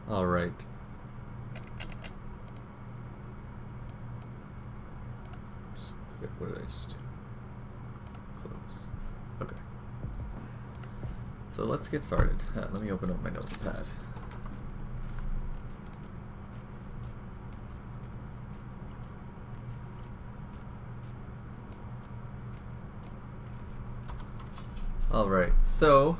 Alright. What did I just do? Close. Okay. So let's get started. Let me open up my notepad. Alright, so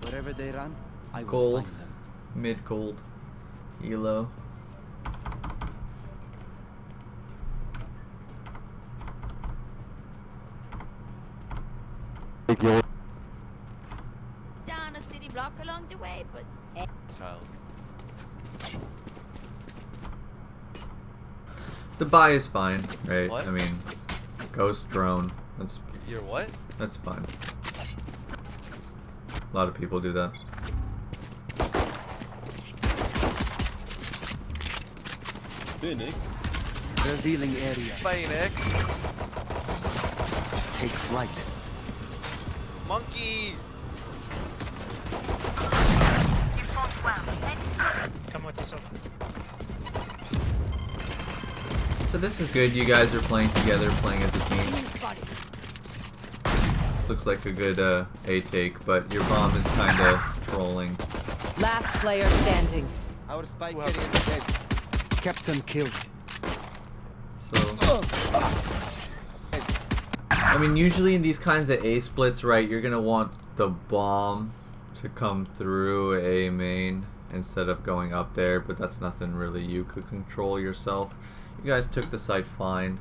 wherever they run, I will gold, find them. mid gold, elo. Down a city block along the way, but hey. Child. The buy is fine, right? What? I mean, ghost drone. You're what? That's fine. A lot of people do that. Nick. Revealing area. Bye, Nick. Take flight. Monkey. You fought well. Come with us, Sova. So this is good. You guys are playing together, playing as a team. This looks like a good A take, but your bomb is kind of trolling. Last player standing. Our spike Who carrier is dead. Captain killed. So, I mean, usually in these kinds of A splits, right, you're gonna want the bomb to come through A main instead of going up there, but that's nothing really you could control yourself. You guys took the site fine.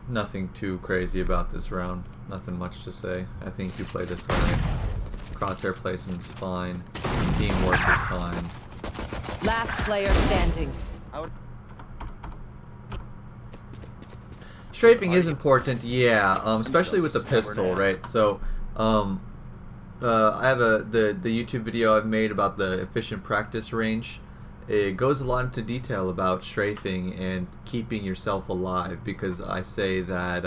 Nothing too crazy about this round. Nothing much to say. I think you played this alright. Crosshair placement's fine. Teamwork is fine. Last player standing. Strafing is important, yeah, especially with the pistol, right? So, I have the YouTube video I've made about the efficient practice range. It goes a lot into detail about strafing and keeping yourself alive, because I say that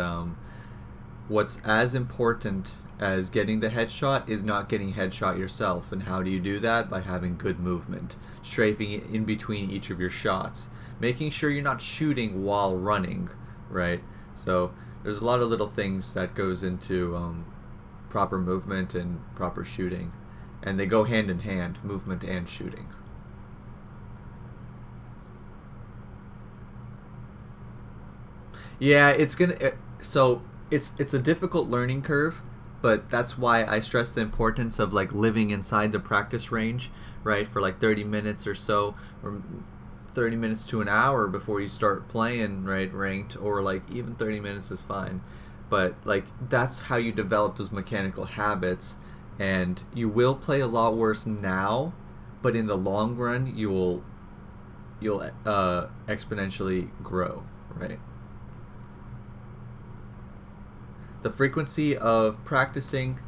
what's as important as getting the headshot is not getting headshot yourself. And how do you do that? By having good movement, strafing in between each of your shots, making sure you're not shooting while running, right? So there's a lot of little things that goes into proper movement and proper shooting, and they go hand in hand, movement and shooting. Yeah, it's a difficult learning curve, but that's why I stress the importance of like living inside the practice range, right, for like 30 minutes or so, or 30 minutes to an hour before you start playing, right, ranked, or like even 30 minutes is fine. But like that's how you develop those mechanical habits, and you will play a lot worse now, but in the long run you'll exponentially grow, right? The frequency of practicing,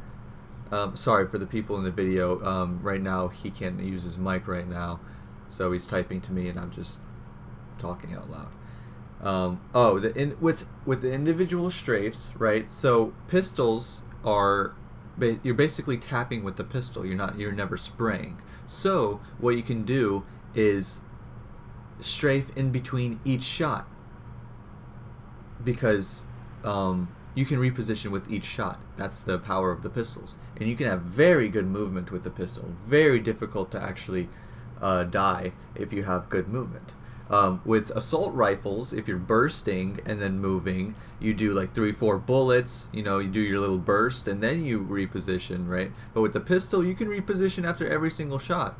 sorry for the people in the video, right now he can't use his mic right now, so he's typing to me and I'm just talking out loud. With the individual strafes, right, so pistols are, you're basically tapping with the pistol, you're never spraying. So what you can do is strafe in between each shot, because you can reposition with each shot. That's the power of the pistols. And you can have very good movement with the pistol. Very difficult to actually die if you have good movement. With assault rifles, if you're bursting and then moving, you do like 3-4 bullets, you do your little burst and then you reposition, right? But with the pistol, you can reposition after every single shot.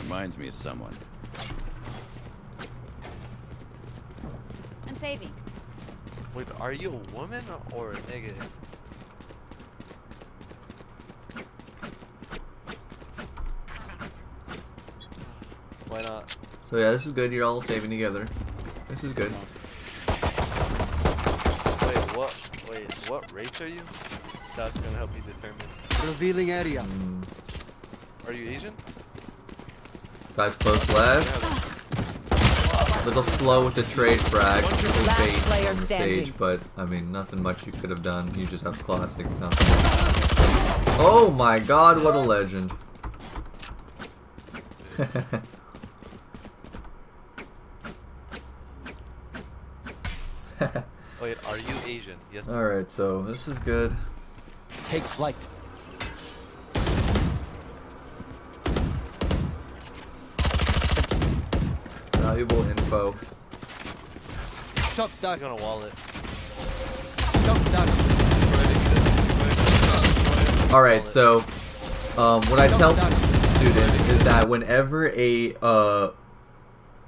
Reminds me of someone. I'm saving. Wait, are you a woman or a nigga? Why not? So yeah, this is good. You're all saving together. This is good. Wait, what race are you? That's gonna help you determine. Revealing area. Are you Asian? Guys close left. Little slow with the trade frag, little Last bait player on the standing. Sage, but I mean, nothing much you could have done. You just have classic nothing. Oh my god, what a legend. Wait, are you Asian? Yes. Alright, so this is good. Take flight. Valuable info. Shock I'm dart. gonna wall it. Shock dart. Alright, so what I tell students is that whenever a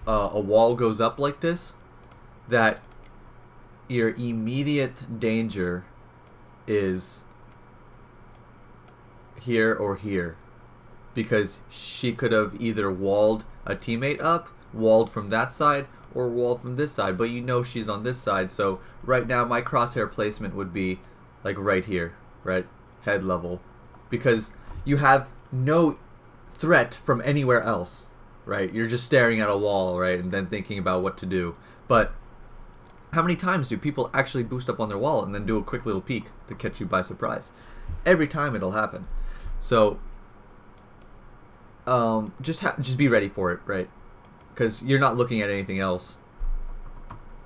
wall goes up like this, that your immediate danger is here or here, because she could have either walled a teammate up, walled from that side, or walled from this side, but you know she's on this side. So right now my crosshair placement would be like right here, right, head level, because you have no threat from anywhere else, right? You're just staring at a wall, right, and then thinking about what to do. But how many times do people actually boost up on their wall and then do a quick little peek to catch you by surprise? Every time it'll happen. So just be ready for it, right? Because you're not looking at anything else.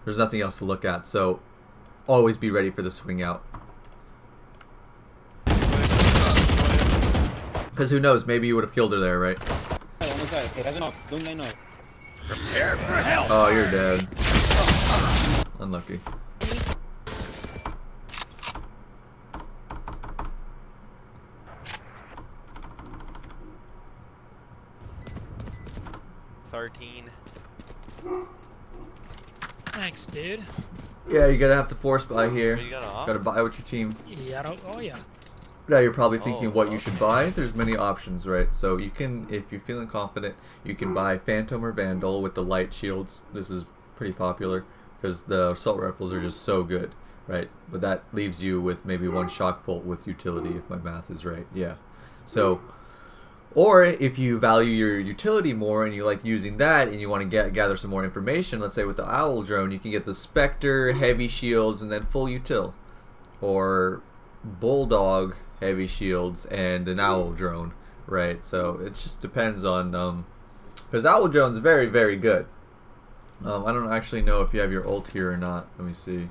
There's nothing else to look at, so always be ready for the swing out. Because who knows, maybe you would have killed her there, right? Oh, you're dead. Unlucky. Thanks, dude. Yeah, you're gonna have to force buy here. Are you gonna off? Gotta buy with your team. Yeah, oh yeah. Now you're probably thinking what you okay. should buy. There's many options, right? So you can, if you're feeling confident, you can buy Phantom or Vandal with the light shields. This is pretty popular because the assault rifles are just so good, right? But that leaves you with maybe one shock bolt with utility, if my math is right. Yeah. So, or if you value your utility more and you like using that and you want to gather some more information, let's say with the Owl drone, you can get the Spectre, heavy shields, and then full util, or Bulldog, heavy shields, and an Owl drone, right? So it just depends on, because Owl drone's very, very good. I don't actually know if you have your ult here or not. Let me see.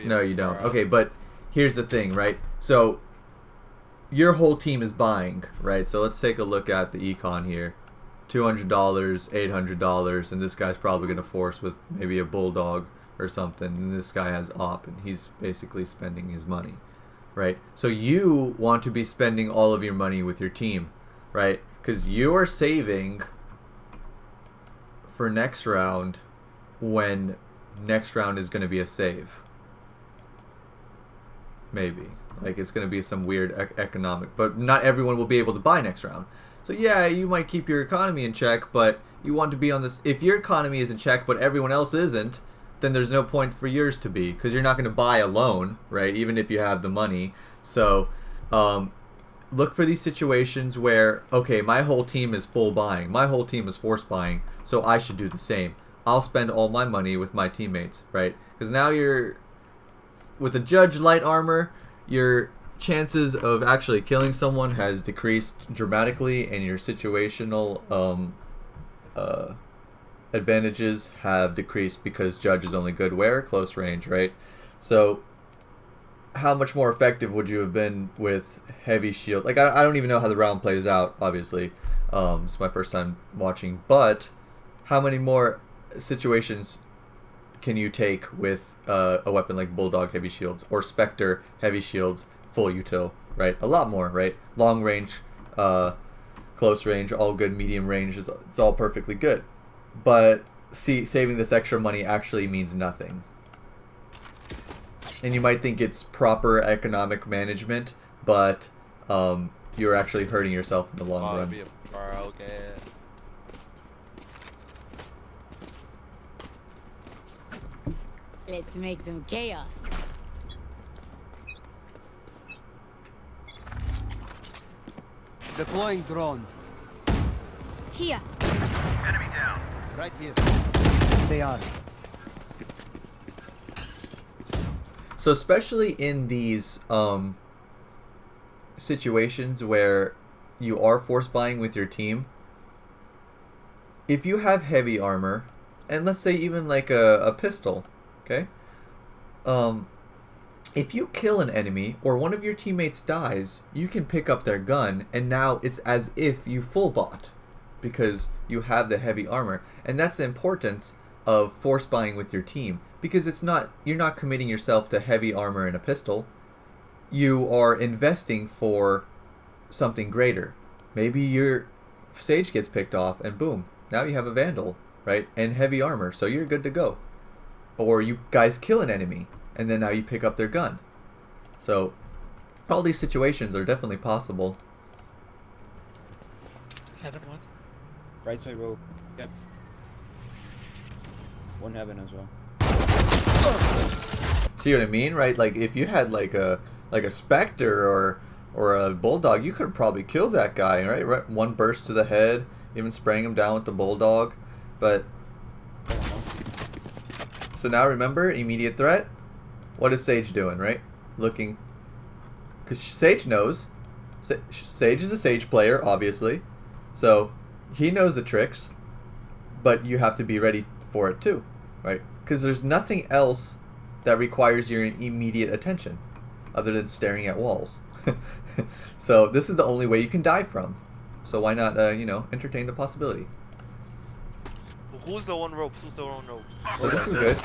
No, you don't. Okay, but here's the thing, right? So your whole team is buying, right? So let's take a look at the econ here. $200, $800, and this guy's probably going to force with maybe a Bulldog or something, and this guy has op, and he's basically spending his money, right? So you want to be spending all of your money with your team, right? Because you are saving for next round when next round is going to be a save. Maybe. Like, it's going to be some weird economic, but not everyone will be able to buy next round. So yeah, you might keep your economy in check, but you want to be on this. If your economy is in check but everyone else isn't, then there's no point for yours to be, because you're not going to buy alone, right? Even if you have the money. So look for these situations where, okay, my whole team is full buying, my whole team is force buying, so I should do the same. I'll spend all my money with my teammates, right? Because now you're with a Judge light armor, your chances of actually killing someone has decreased dramatically, and your situational advantages have decreased because Judge is only good where? Close range, right? So how much more effective would you have been with heavy shield? Like, I don't even know how the round plays out, obviously. It's my first time watching, but how many more situations can you take with a weapon like Bulldog heavy shields or Spectre heavy shields full util, right? A lot more, right? Long range, close range, all good. Medium range, it's all perfectly good. But see, saving this extra money actually means nothing. And you might think it's proper economic management, but you're actually hurting yourself in the long run. Let's make some chaos. Deploying drone. Here. Right here. They are. So especially in these situations where you are force buying with your team, if you have heavy armor, and let's say even like a pistol, okay? If you kill an enemy or one of your teammates dies, you can pick up their gun, and now it's as if you full bought because you have the heavy armor. And that's the importance of force buying with your team, because you're not committing yourself to heavy armor and a pistol. You are investing for something greater. Maybe your Sage gets picked off and boom, now you have a Vandal, right? And heavy armor, so you're good to go. Or you guys kill an enemy and then now you pick up their gun. So all these situations are definitely possible. Heaven one. Right side rope. Yep. One heaven as well. See what I mean, right? Like if you had like a Spectre or a Bulldog, you could probably kill that guy, right? One burst to the head, even spraying him down with the Bulldog. But so now remember, immediate threat. What is Sage doing, right? Looking, because Sage knows. Sage is a Sage player, obviously, so he knows the tricks. But you have to be ready for it too, right? Because there's nothing else that requires your immediate attention other than staring at walls. So this is the only way you can die from. So why not, entertain the possibility? Who's the one ropes? Who's the one ropes? So this is good.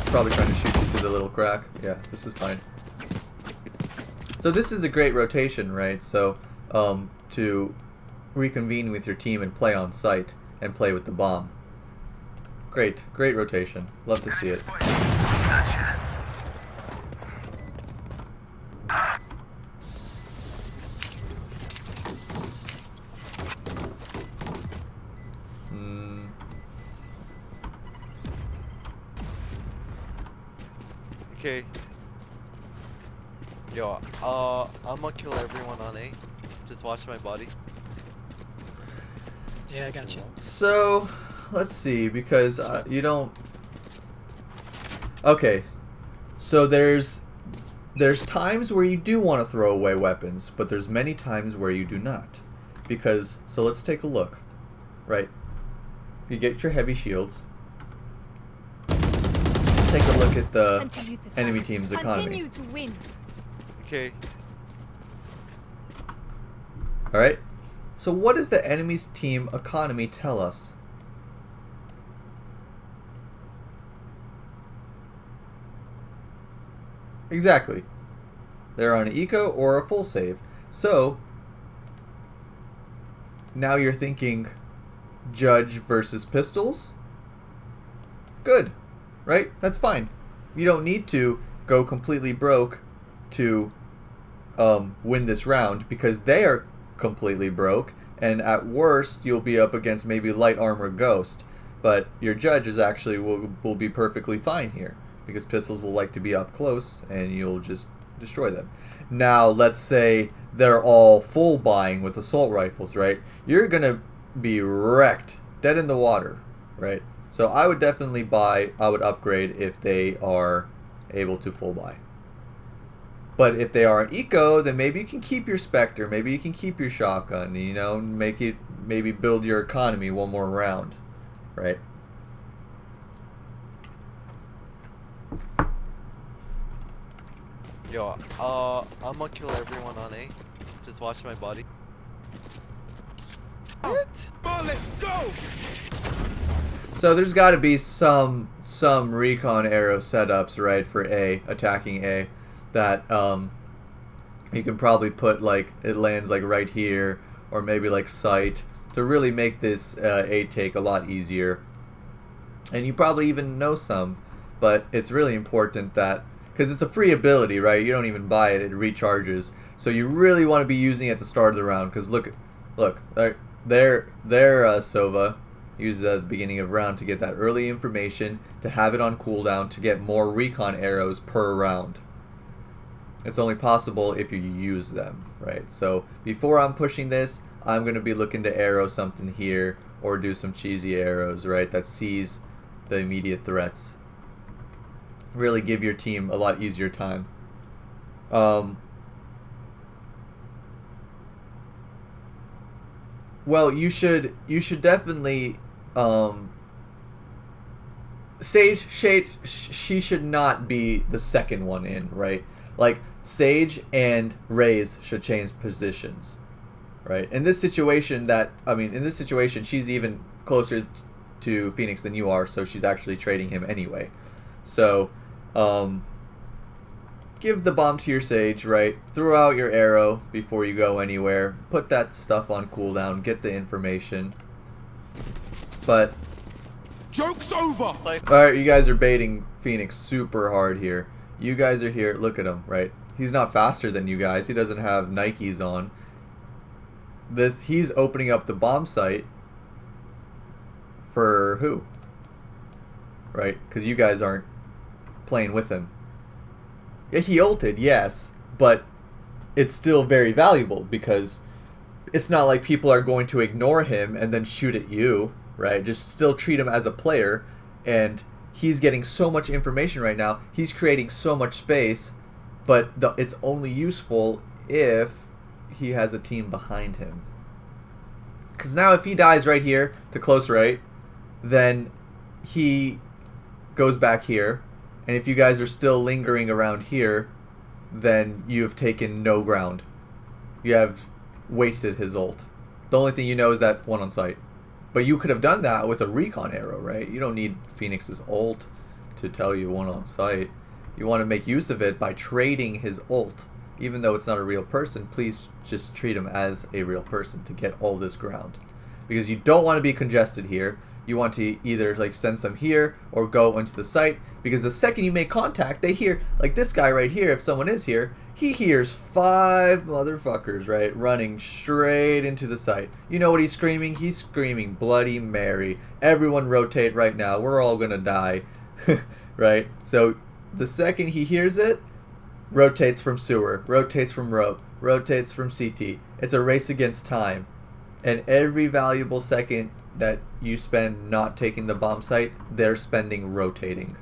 Probably trying to shoot you through the little crack. Yeah, this is fine. So this is a great rotation, right? So to reconvene with your team and play on site and play with the bomb. Great rotation. Love to see it. Okay. Yo, I'm gonna kill everyone on A. Just watch my body. Yeah, I got you. So, let's see, because you don't... Okay, so there's times where you do want to throw away weapons, but there's many times where you do not. Because, so let's take a look, right? You get your heavy shields. Let's take a look at the enemy team's economy. Continue to win. Okay. Alright, so what does the enemy's team economy tell us? Exactly. They're on an eco or a full save. So, now you're thinking Judge versus pistols? Good, right? That's fine. You don't need to go completely broke to win this round, because they are completely broke, and at worst you'll be up against maybe light armor Ghost, but your Judge is actually will be perfectly fine here, because pistols will like to be up close and you'll just destroy them. Now let's say they're all full buying with assault rifles, right? You're gonna be wrecked, dead in the water, right? So I would definitely upgrade if they are able to full buy. But if they are an eco, then maybe you can keep your Spectre, maybe you can keep your shotgun, maybe build your economy one more round, right? Yo, I'm gonna kill everyone on A. Just watch my body. What? Let's go! So there's got to be some recon arrow setups, right, for A, attacking A, that you can probably put, like, it lands like right here, or maybe like sight, to really make this A take a lot easier. And you probably even know some, but it's really important that, because it's a free ability, right? You don't even buy it, it recharges. So you really want to be using it at the start of the round, because look, there Sova uses it at the beginning of round to get that early information, to have it on cooldown, to get more recon arrows per round. It's only possible if you use them, right? So before I'm pushing this, I'm going to be looking to arrow something here or do some cheesy arrows, right, that sees the immediate threats. Really give your team a lot easier time. Well, you should definitely Sage, she should not be the second one in, right? Like, Sage and Raze should change positions, right? In this situation, she's even closer to Phoenix than you are, so she's actually trading him anyway. So, give the bomb to your Sage, right? Throw out your arrow before you go anywhere. Put that stuff on cooldown. Get the information. But Joke's over! alright, you guys are baiting Phoenix super hard here. You guys are here. Look at him, right? He's not faster than you guys. He doesn't have Nikes on. He's opening up the bomb site for who? Right? Because you guys aren't playing with him. Yeah, he ulted, yes, but it's still very valuable because it's not like people are going to ignore him and then shoot at you, right? Just still treat him as a player, and he's getting so much information right now. He's creating so much space, but it's only useful if he has a team behind him. Because now if he dies right here to close right, then he goes back here, and if you guys are still lingering around here, then you have taken no ground. You have wasted his ult. The only thing you know is that one on site. But you could have done that with a recon arrow, right? You don't need Phoenix's ult to tell you one on site. You want to make use of it by trading his ult. Even though it's not a real person, please just treat him as a real person to get all this ground. Because you don't want to be congested here. You want to either like send some here or go into the site. Because the second you make contact, they hear, like this guy right here, if someone is here, he hears 5 motherfuckers, right, running straight into the site. You know what he's screaming? He's screaming Bloody Mary. Everyone rotate right now. We're all gonna die. Right? So the second he hears it, rotates from sewer, rotates from rope, rotates from CT. It's a race against time. And every valuable second that you spend not taking the bomb site, they're spending rotating.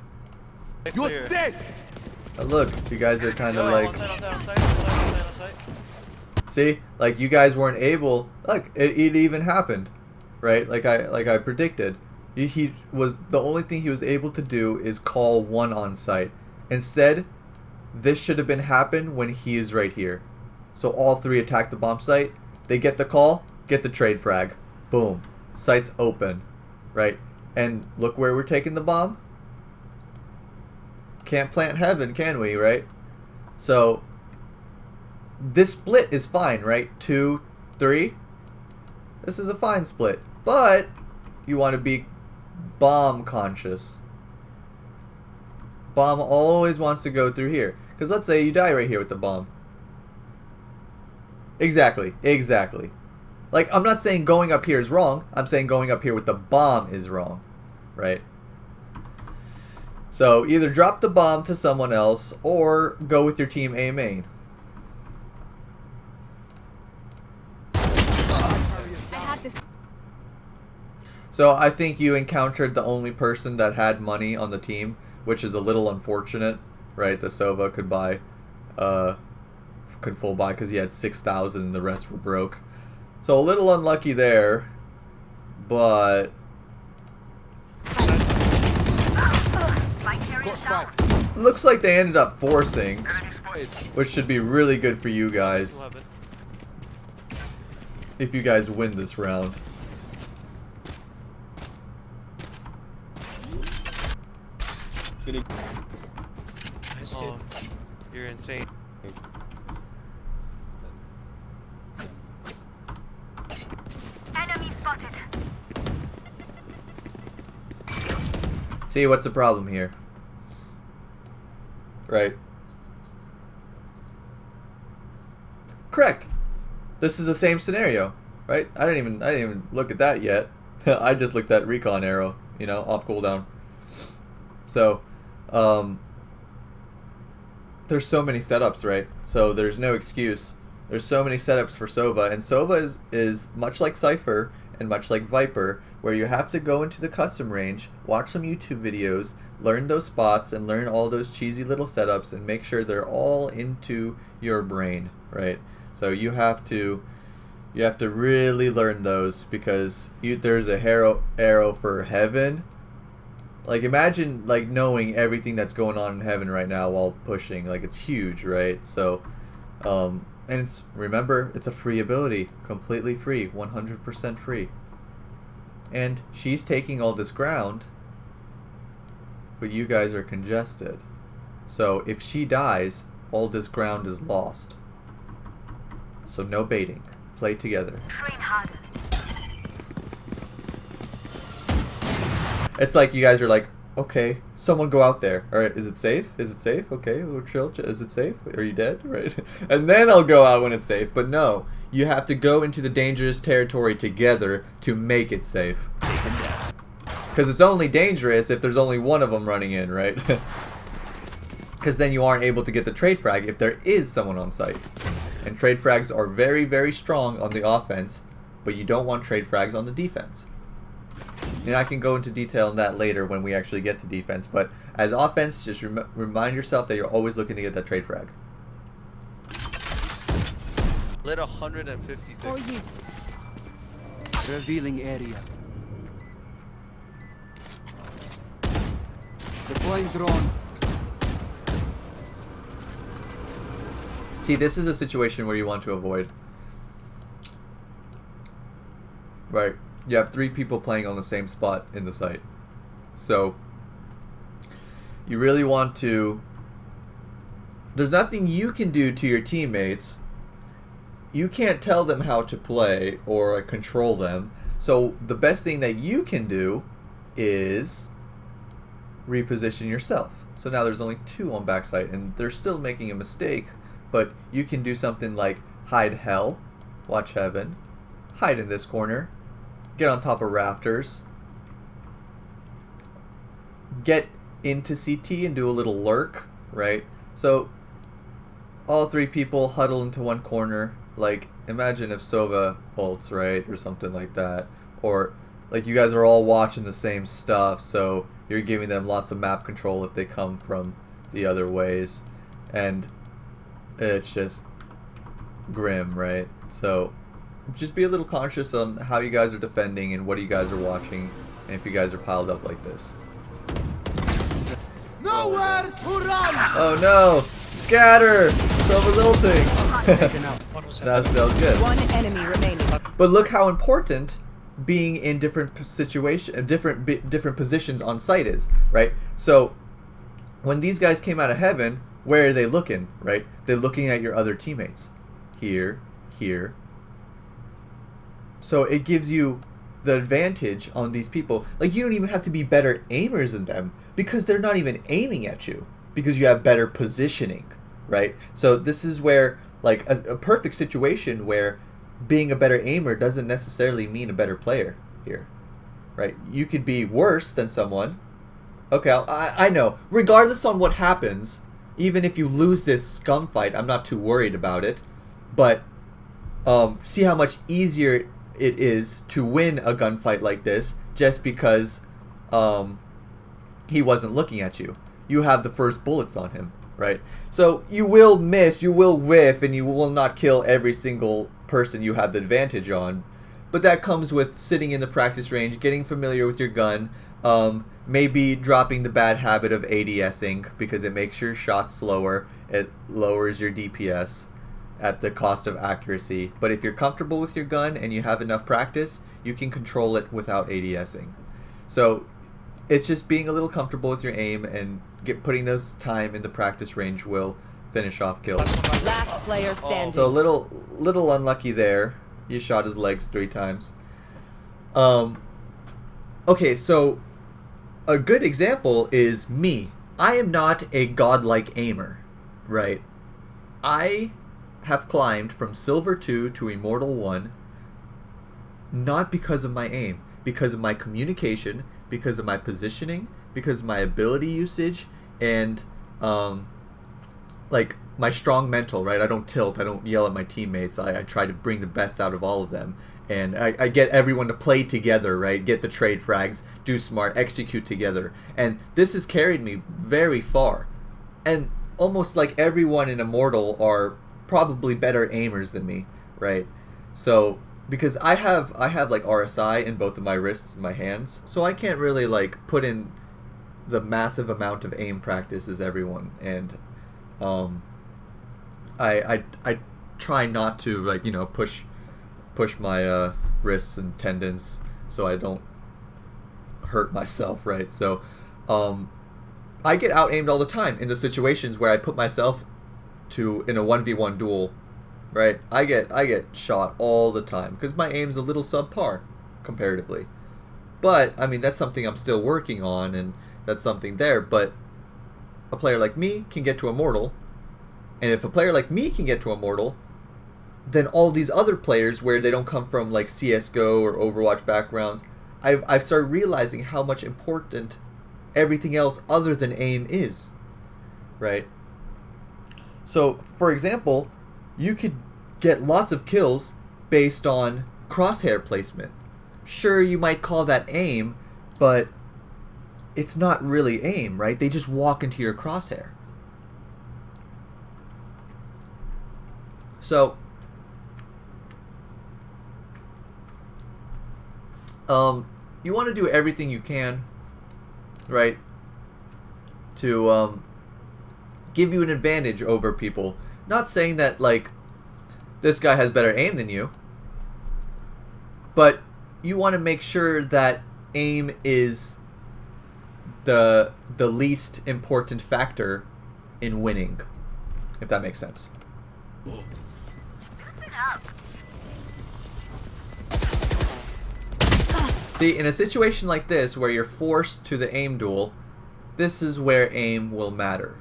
You're dead! Look, you guys are kind of like... On site. See? Like, you guys weren't able... Look, it even happened. Right? Like I predicted. He was... The only thing he was able to do is call one on site. Instead, this should have been happened when he is right here. So all 3 attack the bomb site. They get the call, get the trade frag. Boom. Site's open. Right? And look where we're taking the bomb. Can't plant heaven, can we, right? So this split is fine, right? 2, 3. This is a fine split. But you want to be bomb conscious. Bomb always wants to go through here. Because let's say you die right here with the bomb. Exactly. Like, I'm not saying going up here is wrong. I'm saying going up here with the bomb is wrong. Right? So, either drop the bomb to someone else, or go with your team A main. So, I think you encountered the only person that had money on the team, which is a little unfortunate, right? The Sova could buy, could full buy because he had 6,000 and the rest were broke. So, a little unlucky there, but... Looks like they ended up forcing, which should be really good for you guys if you guys win this round. Nice, dude. Oh, you're insane. Enemy spotted. See, what's the problem here? Right. Correct. This is the same scenario, right? I didn't even look at that yet. I just looked at recon arrow, you know, off cooldown. So, there's so many setups, right? So there's no excuse There's so many setups for Sova, and Sova is much like Cypher and much like Viper, where you have to go into the custom range, watch some YouTube videos, learn those spots, and learn all those cheesy little setups, and make sure they're all into your brain, right? So you have to really learn those, because there's a arrow for heaven. Like, imagine like knowing everything that's going on in heaven right now while pushing. Like, it's huge, right? So, and remember, it's a free ability, completely free, 100% free. And she's taking all this ground, but you guys are congested. So if she dies, all this ground is lost. So no baiting. Play together. Train harder. It's like you guys are like, okay, someone go out there. All right, is it safe? Is it safe? Okay, we'll chill. Is it safe? Are you dead? Right? And then I'll go out when it's safe. But no, you have to go into the dangerous territory together to make it safe. Because it's only dangerous if there's only one of them running in, right? Because then you aren't able to get the trade frag if there is someone on site. And trade frags are very, very strong on the offense, but you don't want trade frags on the defense. And I can go into detail on that later when we actually get to defense, but as offense, just remind yourself that you're always looking to get that trade frag. Lit 156. For you. Revealing area. Deploying drone. See, this is a situation where you want to avoid. Right. You have 3 people playing on the same spot in the site. So, you really want to... There's nothing you can do to your teammates. You can't tell them how to play or control them. So, the best thing that you can do is reposition yourself. So now there's only 2 on backside, and they're still making a mistake, but you can do something like hide hell, watch heaven, hide in this corner, get on top of rafters, get into CT and do a little lurk, right? So all 3 people huddle into one corner. Like, imagine if Sova ults, right, or something like that, or like you guys are all watching the same stuff, so you're giving them lots of map control if they come from the other ways, and it's just grim, right? So just be a little conscious on how you guys are defending and what you guys are watching, and if you guys are piled up like this. Nowhere to run! Oh no! Scatter! Sova's ulting! that was good. One enemy remaining. But look how important being in different different positions on site is, right? So when these guys came out of heaven, where are they looking, right? They're looking at your other teammates. Here, here. So it gives you the advantage on these people. Like, you don't even have to be better aimers than them, because they're not even aiming at you, because you have better positioning, right? So this is where, like, a perfect situation where being a better aimer doesn't necessarily mean a better player here, right? You could be worse than someone. Okay, I know. Regardless on what happens, even if you lose this gunfight, I'm not too worried about it. But see how much easier it is to win a gunfight like this just because he wasn't looking at you. You have the first bullets on him, right? So you will miss, you will whiff, and you will not kill every single person you have the advantage on. But that comes with sitting in the practice range, getting familiar with your gun, maybe dropping the bad habit of ADSing because it makes your shots slower, it lowers your DPS at the cost of accuracy. But if you're comfortable with your gun and you have enough practice, you can control it without ADSing. So it's just being a little comfortable with your aim, and putting those time in the practice range will finish off kills. Last player standing. So a little unlucky there. You shot his legs 3 times. Okay, so a good example is me. I am not a godlike aimer, right? I have climbed from Silver 2 to Immortal 1 not because of my aim, because of my communication, because of my positioning, because of my ability usage, and like my strong mental, right? I don't tilt. I don't yell at my teammates. I try to bring the best out of all of them. And I get everyone to play together, right? Get the trade frags, do smart, execute together. And this has carried me very far. And almost like everyone in Immortal are probably better aimers than me, right? So, because I have like RSI in both of my wrists and my hands, so I can't really like put in the massive amount of aim practice as everyone. And I try not to, like, you know, push my wrists and tendons so I don't hurt myself, right? So I get out aimed all the time in the situations where I put myself in a 1v1 duel, right? I get shot all the time because my aim's a little subpar comparatively. But I mean, that's something I'm still working on, and that's something there. But a player like me can get to Immortal, and if a player like me can get to Immortal, then all these other players where they don't come from like CSGO or Overwatch backgrounds, I've started realizing how much important everything else other than aim is, right? So, for example, you could get lots of kills based on crosshair placement. Sure, you might call that aim, but it's not really aim, right? They just walk into your crosshair. So, you want to do everything you can, right, to give you an advantage over people. Not saying that, like, this guy has better aim than you, but you want to make sure that aim is the least important factor in winning, if that makes sense. See, in a situation like this where you're forced to the aim duel, this is where aim will matter.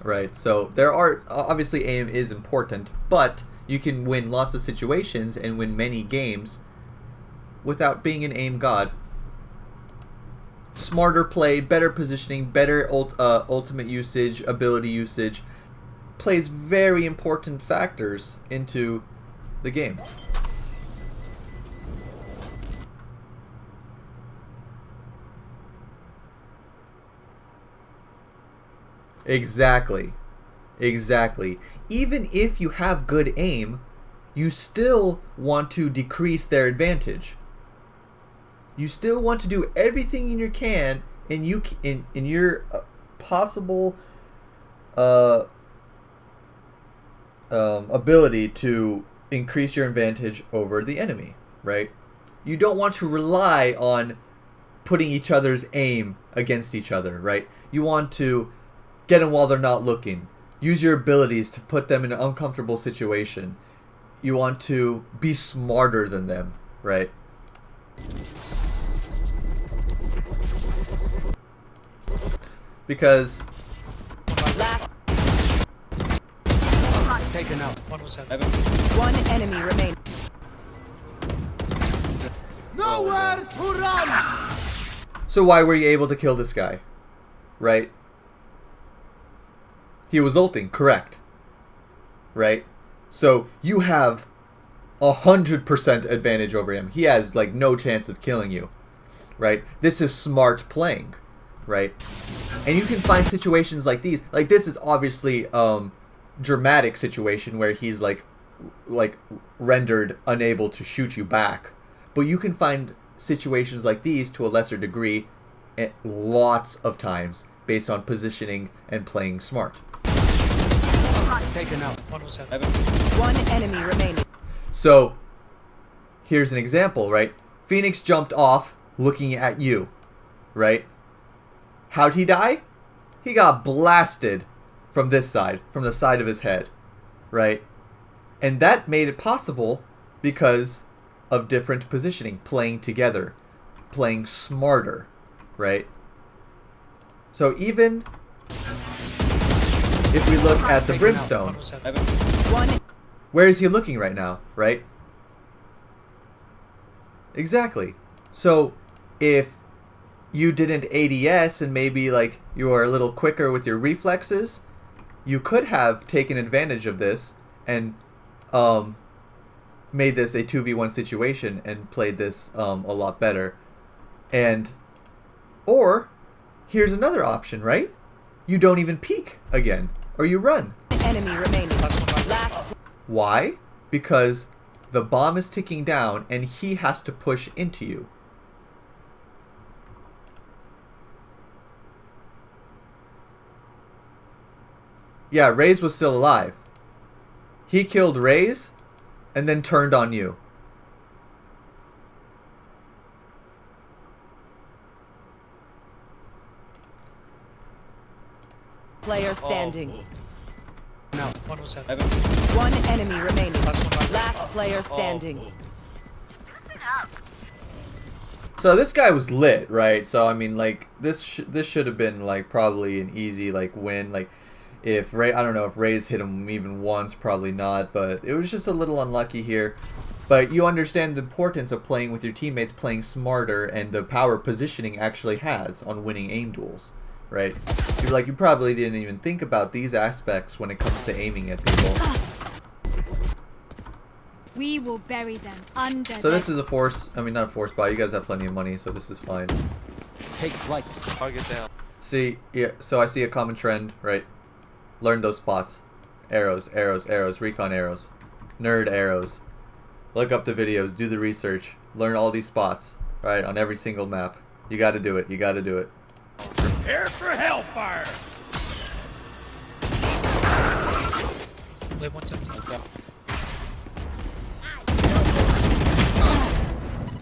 Right, so there are, obviously aim is important, but you can win lots of situations and win many games without being an aim god. Smarter play, better positioning, better ultimate usage, ability usage, plays very important factors into the game. Exactly. Exactly. Even if you have good aim, you still want to decrease their advantage. You still want to do everything in your in your possible ability to increase your advantage over the enemy, right? You don't want to rely on putting each other's aim against each other, right? You want to get them while they're not looking. Use your abilities to put them in an uncomfortable situation. You want to be smarter than them, right? Because Taken out. One was out. One enemy remaining. Nowhere to run! so why were you able to kill this guy? Right? He was ulting, correct. Right? So you have 100% advantage over him. He has like no chance of killing you. Right? This is smart playing. Right? And you can find situations like these. Like this is obviously dramatic situation where he's like rendered unable to shoot you back. But you can find situations like these to a lesser degree lots of times based on positioning and playing smart. Taken out. One was out. One enemy remaining. So here's an example, right? Phoenix jumped off looking at you, right? How'd he die? He got blasted from this side, from the side of his head, right? And that made it possible because of different positioning, playing together, playing smarter, right? So even if we look at the Brimstone, One was out. One. where is he looking right now, right? Exactly. So if you didn't ADS and maybe like you are a little quicker with your reflexes, you could have taken advantage of this and made this a 2v1 situation and played this a lot better. Or here's another option, right? You don't even peek again, or you run. Enemy remaining. Last. Why? Because the bomb is ticking down and he has to push into you. Yeah, Raze was still alive. He killed Raze and then turned on you. Player standing. No. One was heaven. Heaven. One enemy remaining. Last one. Last player standing. So this guy was lit, right? So I mean, like this should have been like probably an easy like win. Like if Ray, I don't know if Raze hit him even once, probably not. But it was just a little unlucky here. But you understand the importance of playing with your teammates, playing smarter, and the power positioning actually has on winning aim duels, right? You're like, you probably didn't even think about these aspects when it comes to aiming at people. We will bury them under. So this is a force. I mean, not a force buy. You guys have plenty of money, so this is fine. Take flight. Target down. See, yeah. So I see a common trend, right? Learn those spots. Arrows, arrows, arrows. Recon arrows. Nerd arrows. Look up the videos. Do the research. Learn all these spots, right? On every single map. You got to do it. You got to do it. Prepare for hellfire! Live 117.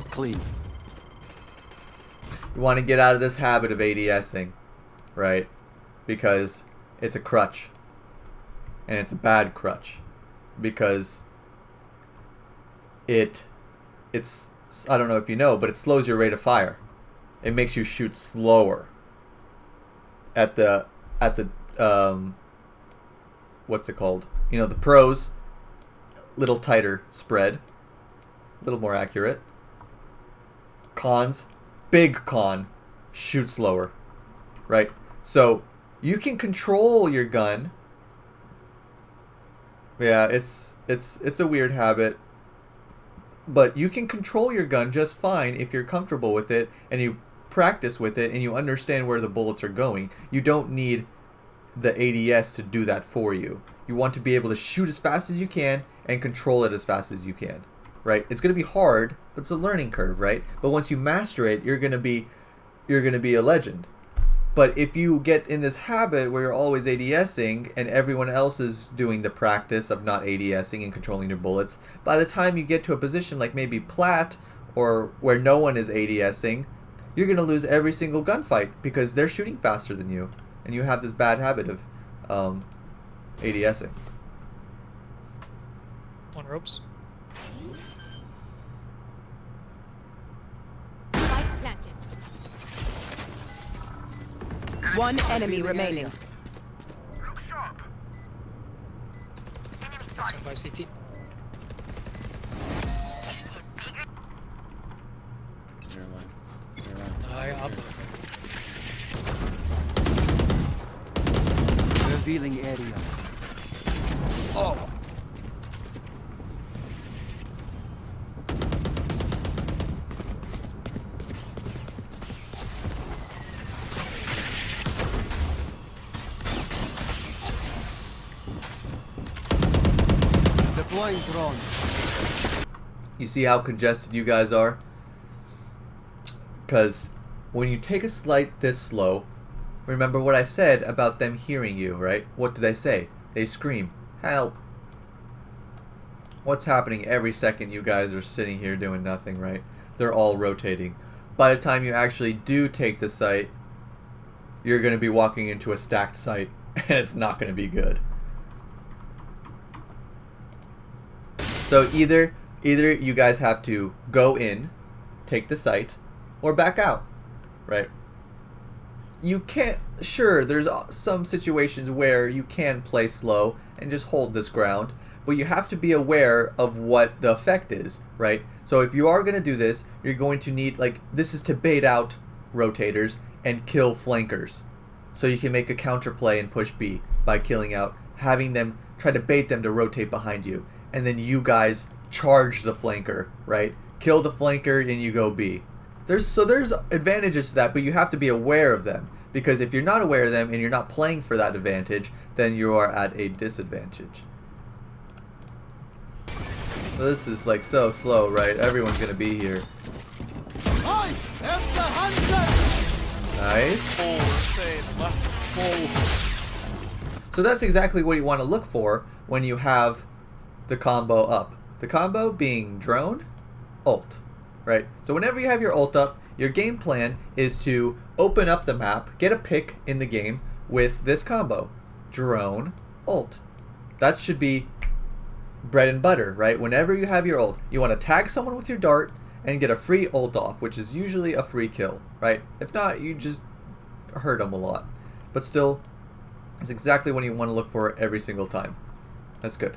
Clean. You want to get out of this habit of ADSing, right? Because it's a crutch. And it's a bad crutch. Because it's I don't know if you know, but it slows your rate of fire. It makes you shoot slower at the what's it called? You know, the pros, little tighter spread, a little more accurate. Cons, big con, shoot slower, right? So you can control your gun. Yeah, it's a weird habit, but you can control your gun just fine if you're comfortable with it and you practice with it and you understand where the bullets are going. You don't need the ADS to do that for you. You want to be able to shoot as fast as you can and control it as fast as you can, right? It's going to be hard, but it's a learning curve, right? But once you master it, you're going to be a legend. But if you get in this habit where you're always ADSing and everyone else is doing the practice of not ADSing and controlling your bullets, by the time you get to a position like maybe plat or where no one is ADSing, you're going to lose every single gunfight because they're shooting faster than you. And you have this bad habit of ADSing. One ropes. Spike planted. One enemy remaining. Look sharp. Enemy Last one spotted. by CT. Never mind. Never mind. Up. Revealing area. Oh! Deploying drone. You see how congested you guys are? Because when you take a slight this slow, remember what I said about them hearing you, right? What do they say? They scream, help. What's happening every second you guys are sitting here doing nothing, right? They're all rotating. By the time you actually do take the site, you're going to be walking into a stacked site, and it's not going to be good. So either you guys have to go in, take the site, or back out, right? You can't, sure, there's some situations where you can play slow and just hold this ground, but you have to be aware of what the effect is, right? So if you are going to do this, you're going to need, like, this is to bait out rotators and kill flankers. So you can make a counter play and push B. by killing out, having them try to bait them to rotate behind you, and then you guys charge the flanker, right? Kill the flanker and you go B. There's advantages to that, but you have to be aware of them, because if you're not aware of them and you're not playing for that advantage, then you are at a disadvantage. So this is like so slow, right? Everyone's gonna be here. I am the hunter! Nice. Oh, So that's exactly what you want to look for when you have the combo up. The combo being drone, ult, right? So whenever you have your ult up, your game plan is to open up the map, get a pick in the game with this combo. Drone, ult. That should be bread and butter, right? Whenever you have your ult, you want to tag someone with your dart and get a free ult off, which is usually a free kill, right? If not, you just hurt them a lot. But still, it's exactly what you want to look for every single time. That's good.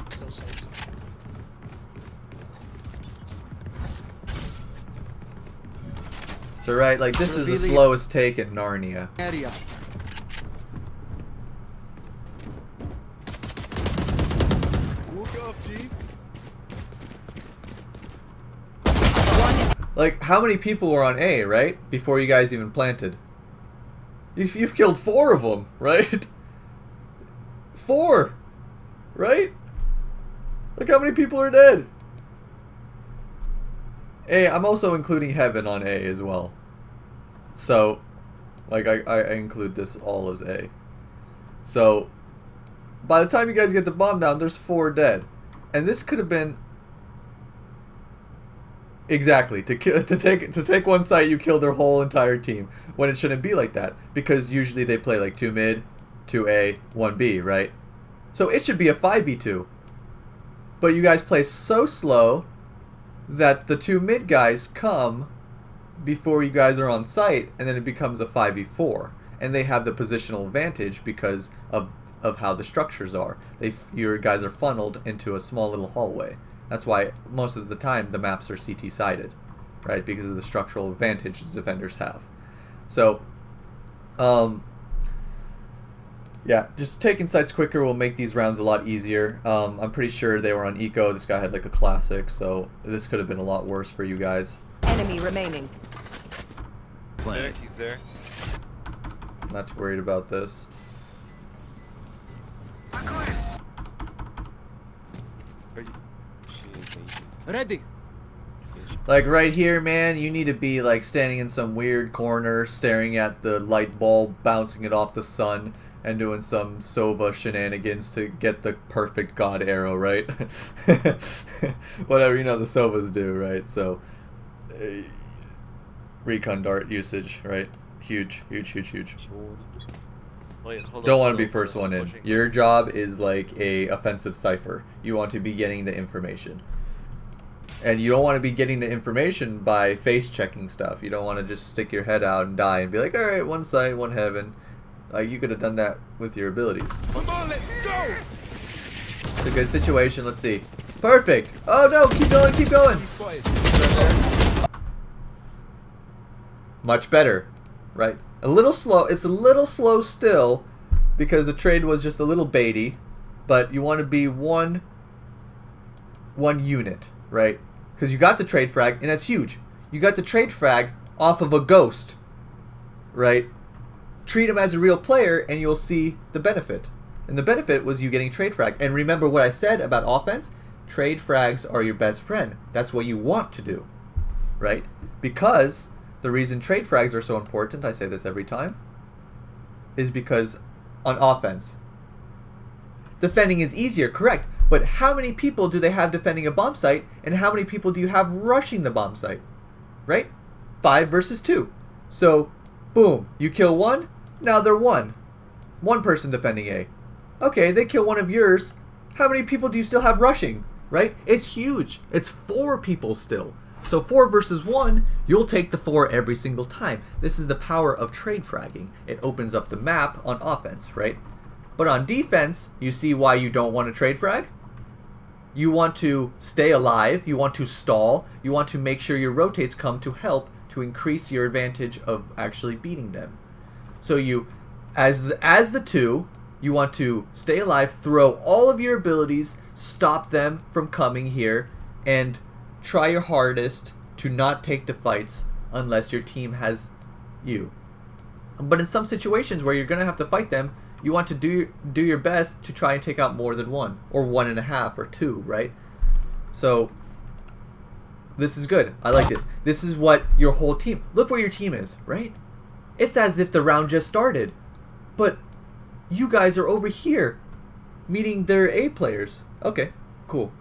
Still saves. So right, like this is the Revealing- slowest take in Narnia. Area. Walk off, G. Like, how many people were on A, right? Before you guys even planted. You've killed 4 of them, right? 4! Right? Look how many people are dead. A, I'm also including Heaven on A as well. So, like, I include this all as A. So, by the time you guys get the bomb down, there's 4 dead. And this could have been... Exactly. To take one site, you kill their whole entire team. When it shouldn't be like that. Because usually they play like 2 mid, 2 A, 1 B, right? So it should be a 5v2. But you guys play so slow that the 2 mid guys come before you guys are on site, and then it becomes a 5v4. And they have the positional advantage because of how the structures are. Your guys are funneled into a small little hallway. That's why most of the time the maps are CT-sided, right? Because of the structural advantage the defenders have. So, yeah, just taking sites quicker will make these rounds a lot easier. I'm pretty sure they were on eco. This guy had like a classic, so this could have been a lot worse for you guys. Enemy remaining. There, he's there. Not too worried about this. Ready. Like right here, man, you need to be like standing in some weird corner, staring at the light bulb, bouncing it off the sun, and doing some Sova shenanigans to get the perfect god arrow, right? Whatever, you know the Sovas do, right? So, recon dart usage, right? Huge, huge, huge, huge. Wait, hold Don't up, want hold to be up, first hold one up, in. pushing. Your job is like a offensive cipher. You want to be getting the information. And you don't want to be getting the information by face checking stuff. You don't want to just stick your head out and die and be like, alright, 1 site, 1 heaven. You could have done that with your abilities. Come on, let's go! It's a good situation. Let's see. Perfect! Oh no, keep going, keep going! Much better. Right. A little slow. It's a little slow still because the trade was just a little baity. But you want to be one unit, right? Because you got the trade frag, and that's huge. You got the trade frag off of a ghost, right? Treat him as a real player, and you'll see the benefit. And the benefit was you getting trade frag. And remember what I said about offense? Trade frags are your best friend. That's what you want to do, right? Because the reason trade frags are so important, I say this every time, is because on offense, defending is easier, correct? But how many people do they have defending a bomb site, and how many people do you have rushing the bomb site? Right? 5 versus 2. So, boom, you kill 1, now they're 1. 1 person defending A. Okay, they kill 1 of yours. How many people do you still have rushing? Right? It's huge. It's 4 people still. So 4 versus 1, you'll take the 4 every single time. This is the power of trade fragging. It opens up the map on offense, right? But on defense, you see why you don't want to trade frag? You want to stay alive, you want to stall, you want to make sure your rotates come to help to increase your advantage of actually beating them. So you as the two, you want to stay alive, throw all of your abilities, stop them from coming here, and try your hardest to not take the fights unless your team has you. But in some situations where you're gonna have to fight them, you want to do your best to try and take out more than one, or 1.5, or 2, right? So this is good. I like this. This is what your whole team. Look where your team is, right? It's as if the round just started, but you guys are over here meeting their A players. Okay, cool.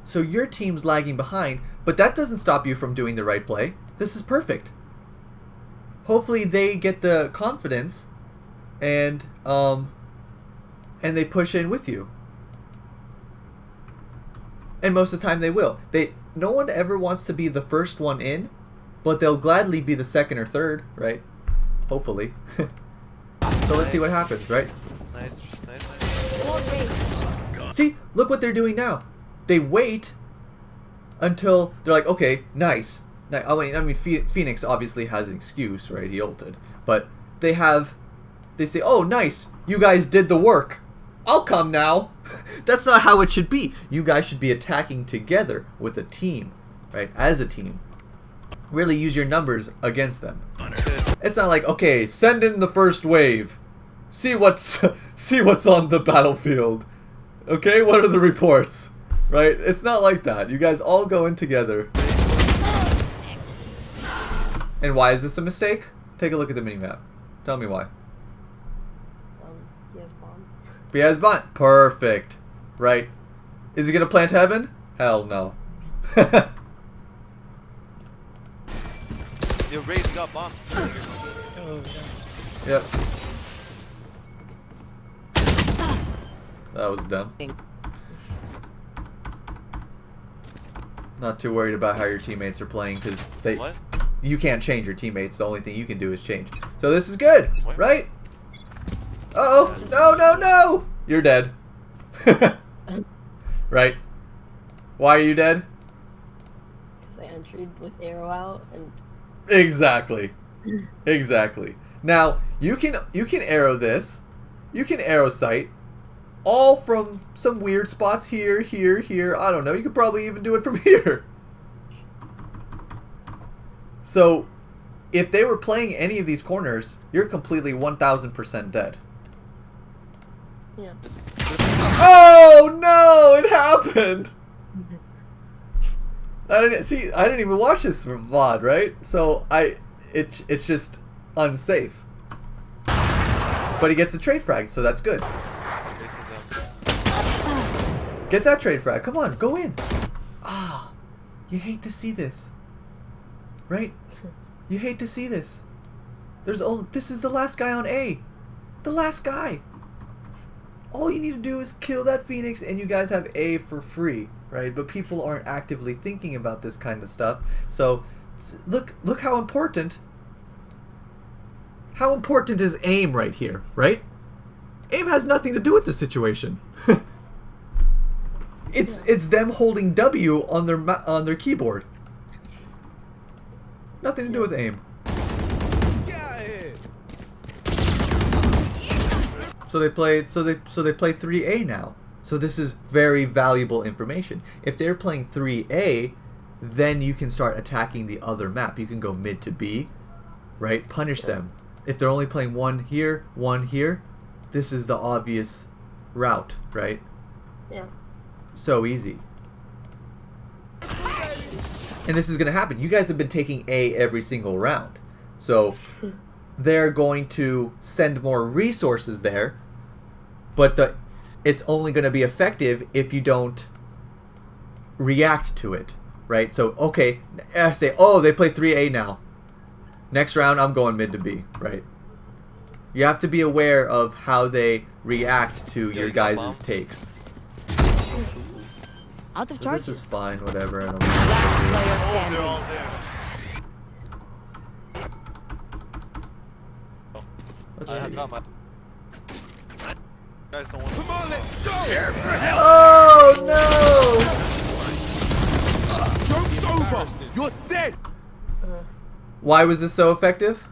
So your team's lagging behind, but that doesn't stop you from doing the right play. This is perfect. Hopefully they get the confidence and they push in with you. And most of the time they will. No one ever wants to be the first one in, but they'll gladly be the second or third, right? Hopefully. So let's see what happens, right? Nice. See, look what they're doing now. They wait until they're like, okay, nice. I mean, Phoenix obviously has an excuse, right? He ulted, but they say, oh, nice, you guys did the work. I'll come now. That's not how it should be. You guys should be attacking together with a team, right? As a team. Really use your numbers against them. It's not like, okay, send in the first wave. See what's on the battlefield. Okay, what are the reports? Right? It's not like that. You guys all go in together. And why is this a mistake? Take a look at the minimap. Tell me why. He has bomb. He has bomb. Perfect. Right. Is he gonna plant heaven? Hell no. Your Raze got bomb. Oh, yeah. Yep. That was dumb. Not too worried about how your teammates are playing because What? you can't change your teammates. The only thing you can do is change. So this is good, What? right? Uh oh, no! You're dead. Right? Why are you dead? Because I entered with arrow out and... Exactly. Exactly. Now you can arrow this. You can arrow sight. All from some weird spots here, here. I don't know. You could probably even do it from here. So, if they were playing any of these corners, you're completely 1000% dead. Yeah. Oh no! It happened. I didn't even watch this from VOD, right? So it's just unsafe. But he gets the trade frag, so that's good. Get that trade frag. Come on, go in. Ah, you hate to see this, right? You hate to see this. This is the last guy on A. The last guy. All you need to do is kill that Phoenix and you guys have A for free, right? But people aren't actively thinking about this kind of stuff. So look how important is aim right here, right? Aim has nothing to do with the situation. It's them holding W on their keyboard. Nothing to do with aim. Get out of here. So they play 3A now. So this is very valuable information. If they're playing 3A, then you can start attacking the other map. You can go mid to B, right? Punish them. If they're only playing one here, this is the obvious route, right? Yeah. So easy. And this is going to happen. You guys have been taking A every single round. So they're going to send more resources there, but it's only going to be effective if you don't react to it, right? So, okay, I say, oh, they play 3A now. Next round, I'm going mid to B, right? You have to be aware of how they react to your guys' takes. Out of So charges. this is fine, whatever. I don't Last player They're standing. all there. Let's I see. got my. Guys don't want Come on, let's go. Oh no! Joke's over. You're dead. Why was this so effective?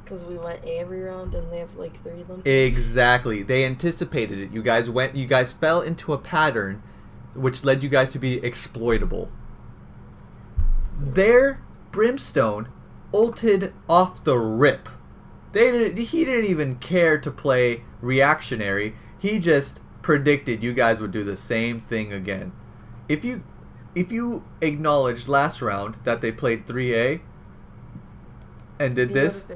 Because we went A every round and they have like 3 of them. Exactly. They anticipated it. You guys fell into a pattern which led you guys to be exploitable. Their Brimstone ulted off the rip. He didn't even care to play reactionary. He just predicted you guys would do the same thing again. If you acknowledged last round that they played 3A and did this,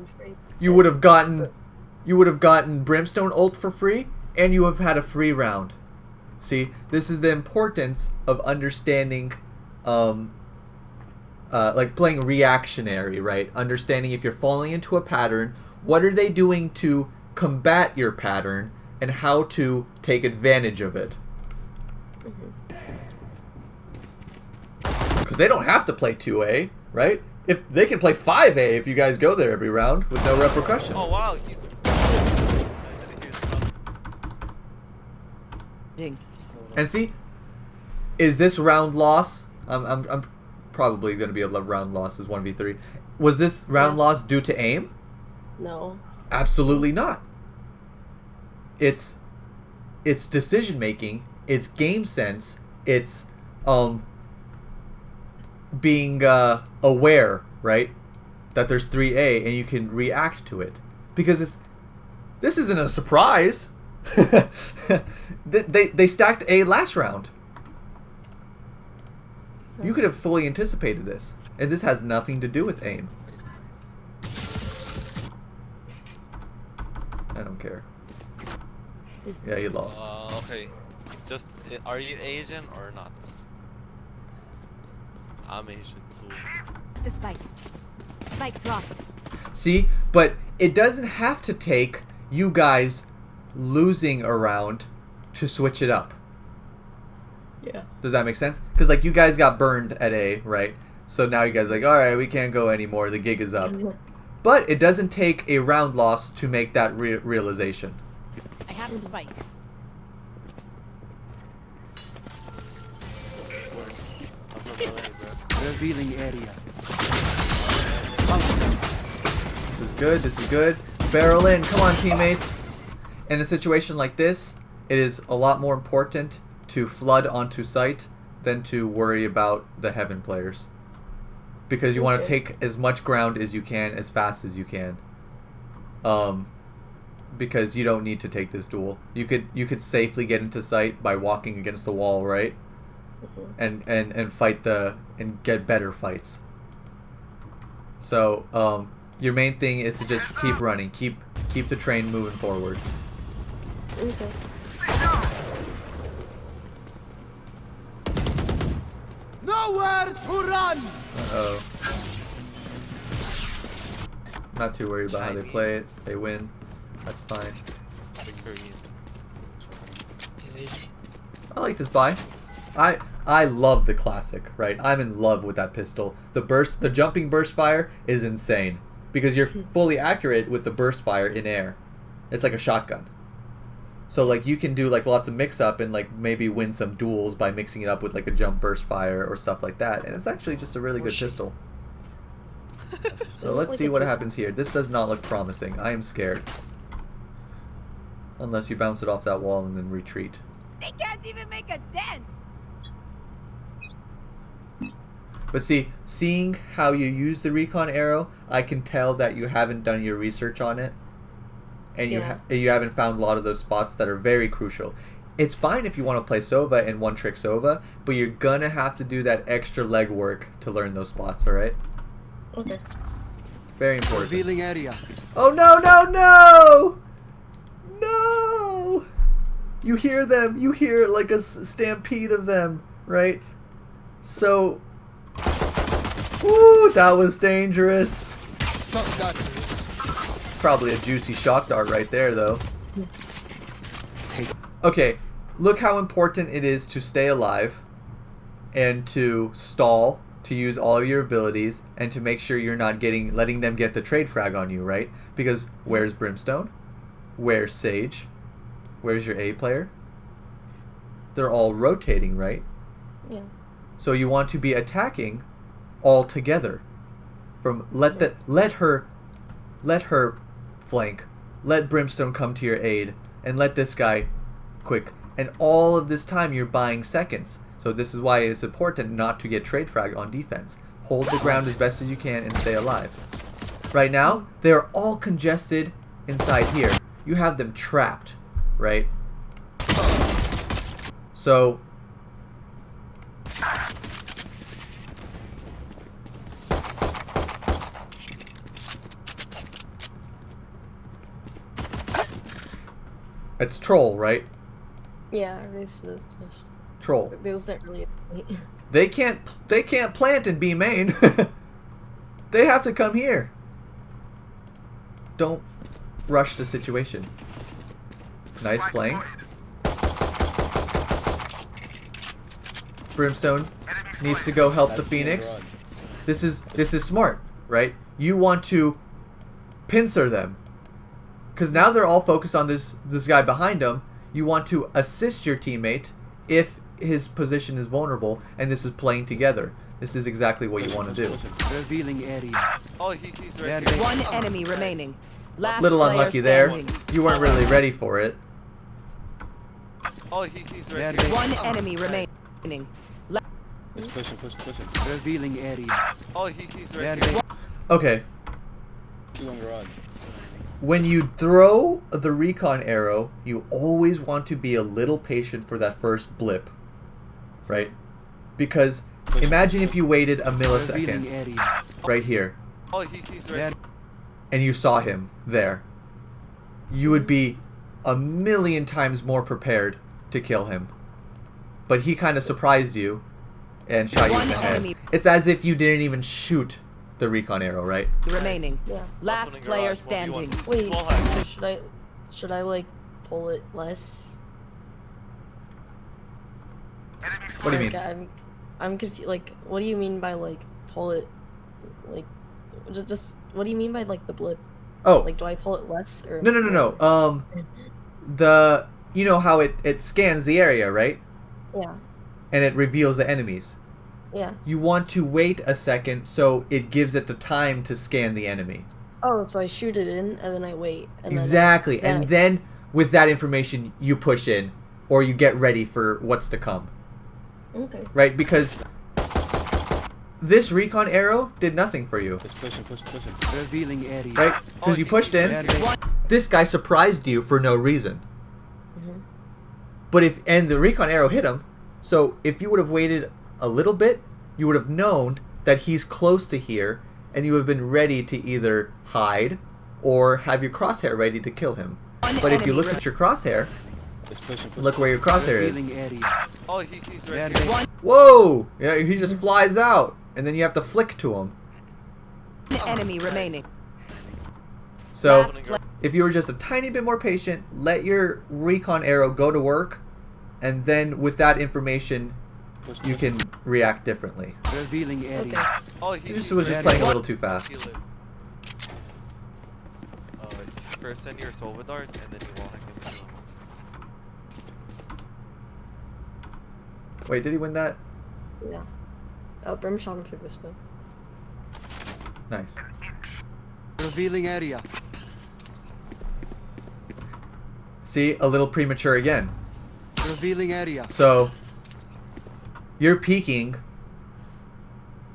you would have gotten Brimstone ult for free, and you have had a free round. See, this is the importance of understanding, like playing reactionary, right? Understanding if you're falling into a pattern, what are they doing to combat your pattern, and how to take advantage of it. Because they don't have to play 2A, right? If they can play 5A if you guys go there every round with no repercussion. Oh wow, And see, is this round loss? I'm probably going to be a round loss as 1v3. Was this round loss due to aim? No. Absolutely not. It's decision making. It's game sense. It's being aware, right? That there's 3A and you can react to it, because this isn't a surprise. They stacked A last round. You could have fully anticipated this, and this has nothing to do with aim. I don't care. Yeah, you lost. Okay. Just, are you Asian or not? I'm Asian too. The spike. Spike dropped. See, but it doesn't have to take you guys losing a round to switch it up. Yeah. Does that make sense? Because like you guys got burned at A, right? So now you guys are like, all right, we can't go anymore. The gig is up. But it doesn't take a round loss to make that realization. I have the spike. Revealing area. This is good. This is good. Barrel in. Come on, teammates. In a situation like this, it is a lot more important to flood onto site than to worry about the heaven players. Because you want to take as much ground as you can, as fast as you can. Because you don't need to take this duel. You could safely get into site by walking against the wall, right? And fight and get better fights. So your main thing is to just keep running, keep the train moving forward. Okay. Nowhere to run. Uh-oh. Not too worried about how they play it. They win. That's fine. He's Asian. I like this buy. I love the classic, right? I'm in love with that pistol. The jumping burst fire is insane because you're fully accurate with the burst fire in air. It's like a shotgun. So like you can do like lots of mix up and like maybe win some duels by mixing it up with like a jump burst fire or stuff like that. And it's actually just a really good pistol. So let's see what happens here. This does not look promising. I am scared. Unless you bounce it off that wall and then retreat. They can't even make a dent. But see, seeing how you use the recon arrow, I can tell that you haven't done your research on it. And you haven't found a lot of those spots that are very crucial. It's fine if you want to play Sova and one-trick Sova, but you're going to have to do that extra legwork to learn those spots, alright? Okay. Very important. Revealing area. Oh no, no, no! No! You hear them. You hear like a stampede of them, right? So... Woo, that was dangerous. Probably a juicy shock dart right there, though. Okay, look how important it is to stay alive and to stall, to use all of your abilities, and to make sure you're not letting them get the trade frag on you, right? Because where's Brimstone? Where's Sage? Where's your A player? They're all rotating, right? Yeah. So you want to be attacking all together. from let her flank, let Brimstone come to your aid, and let this guy quick. And all of this time you're buying seconds. So this is why it's important not to get trade frag on defense. Hold the ground as best as you can and stay alive. Right now, they're all congested inside here. You have them trapped, right? So it's troll, right? Yeah, they should have pushed. Troll. There wasn't really a point. They can't plant in B main. They have to come here. Don't rush the situation. Nice flank. Brimstone needs to go help the Phoenix. This is smart, right? You want to pincer them. Because now they're all focused on this guy behind them. You want to assist your teammate if his position is vulnerable, and this is playing together. This is exactly what you want to do. Revealing area. Oh, he's right here. One enemy remaining. Last Little player unlucky there. standing. You weren't really ready for it. Oh, he's right here. One enemy remaining. Push it. Revealing area. Oh, he's right here. Okay. Two on garage. When you throw the recon arrow, you always want to be a little patient for that first blip. Right? Because imagine if you waited a Revealing millisecond area. right here Oh, he's right here. and you saw him there. You would be a million times more prepared to kill him. But he kind of surprised you and shot you in the head. enemy. It's as if you didn't even shoot the recon arrow, right? Remaining. Yeah. Last Opening player garage, 1v1. standing. Wait, Small high. so should I like pull it less? What do you mean? Like, I'm confused. Like, what do you mean by like pull it? Like, just what do you mean by like the blip? Oh, Like, do I pull it less or? no. You know how it scans the area, right? Yeah. And it reveals the enemies. Yeah. You want to wait a second so it gives it the time to scan the enemy. Oh, so I shoot it in and then I wait. And Exactly. Then And then with that information you push in or you get ready for what's to come. Okay. Right? Because this recon arrow did nothing for you. Just push it. Revealing area. Right? Because you pushed in. This guy surprised you for no reason. Mhm. But and the recon arrow hit him. So if you would have waited a little bit, you would have known that he's close to here and you would have been ready to either hide or have your crosshair ready to kill him. But if you look at your crosshair, Just push it. look where your crosshair is. Revealing area. Oh, he's right here. Whoa! Yeah, he just flies out and then you have to flick to him. Enemy remaining. So Last play- if you were just a tiny bit more patient, let your recon arrow go to work, and then with that information you can react differently. Revealing area. Okay. Oh, You just was just playing a little too fast. Heal it. First send your Sova dart and then you wall hack him. Wait, did he win that? Yeah. Oh, Brim shot him through this way. Nice. Revealing area. See, a little premature again. Revealing area. So you're peeking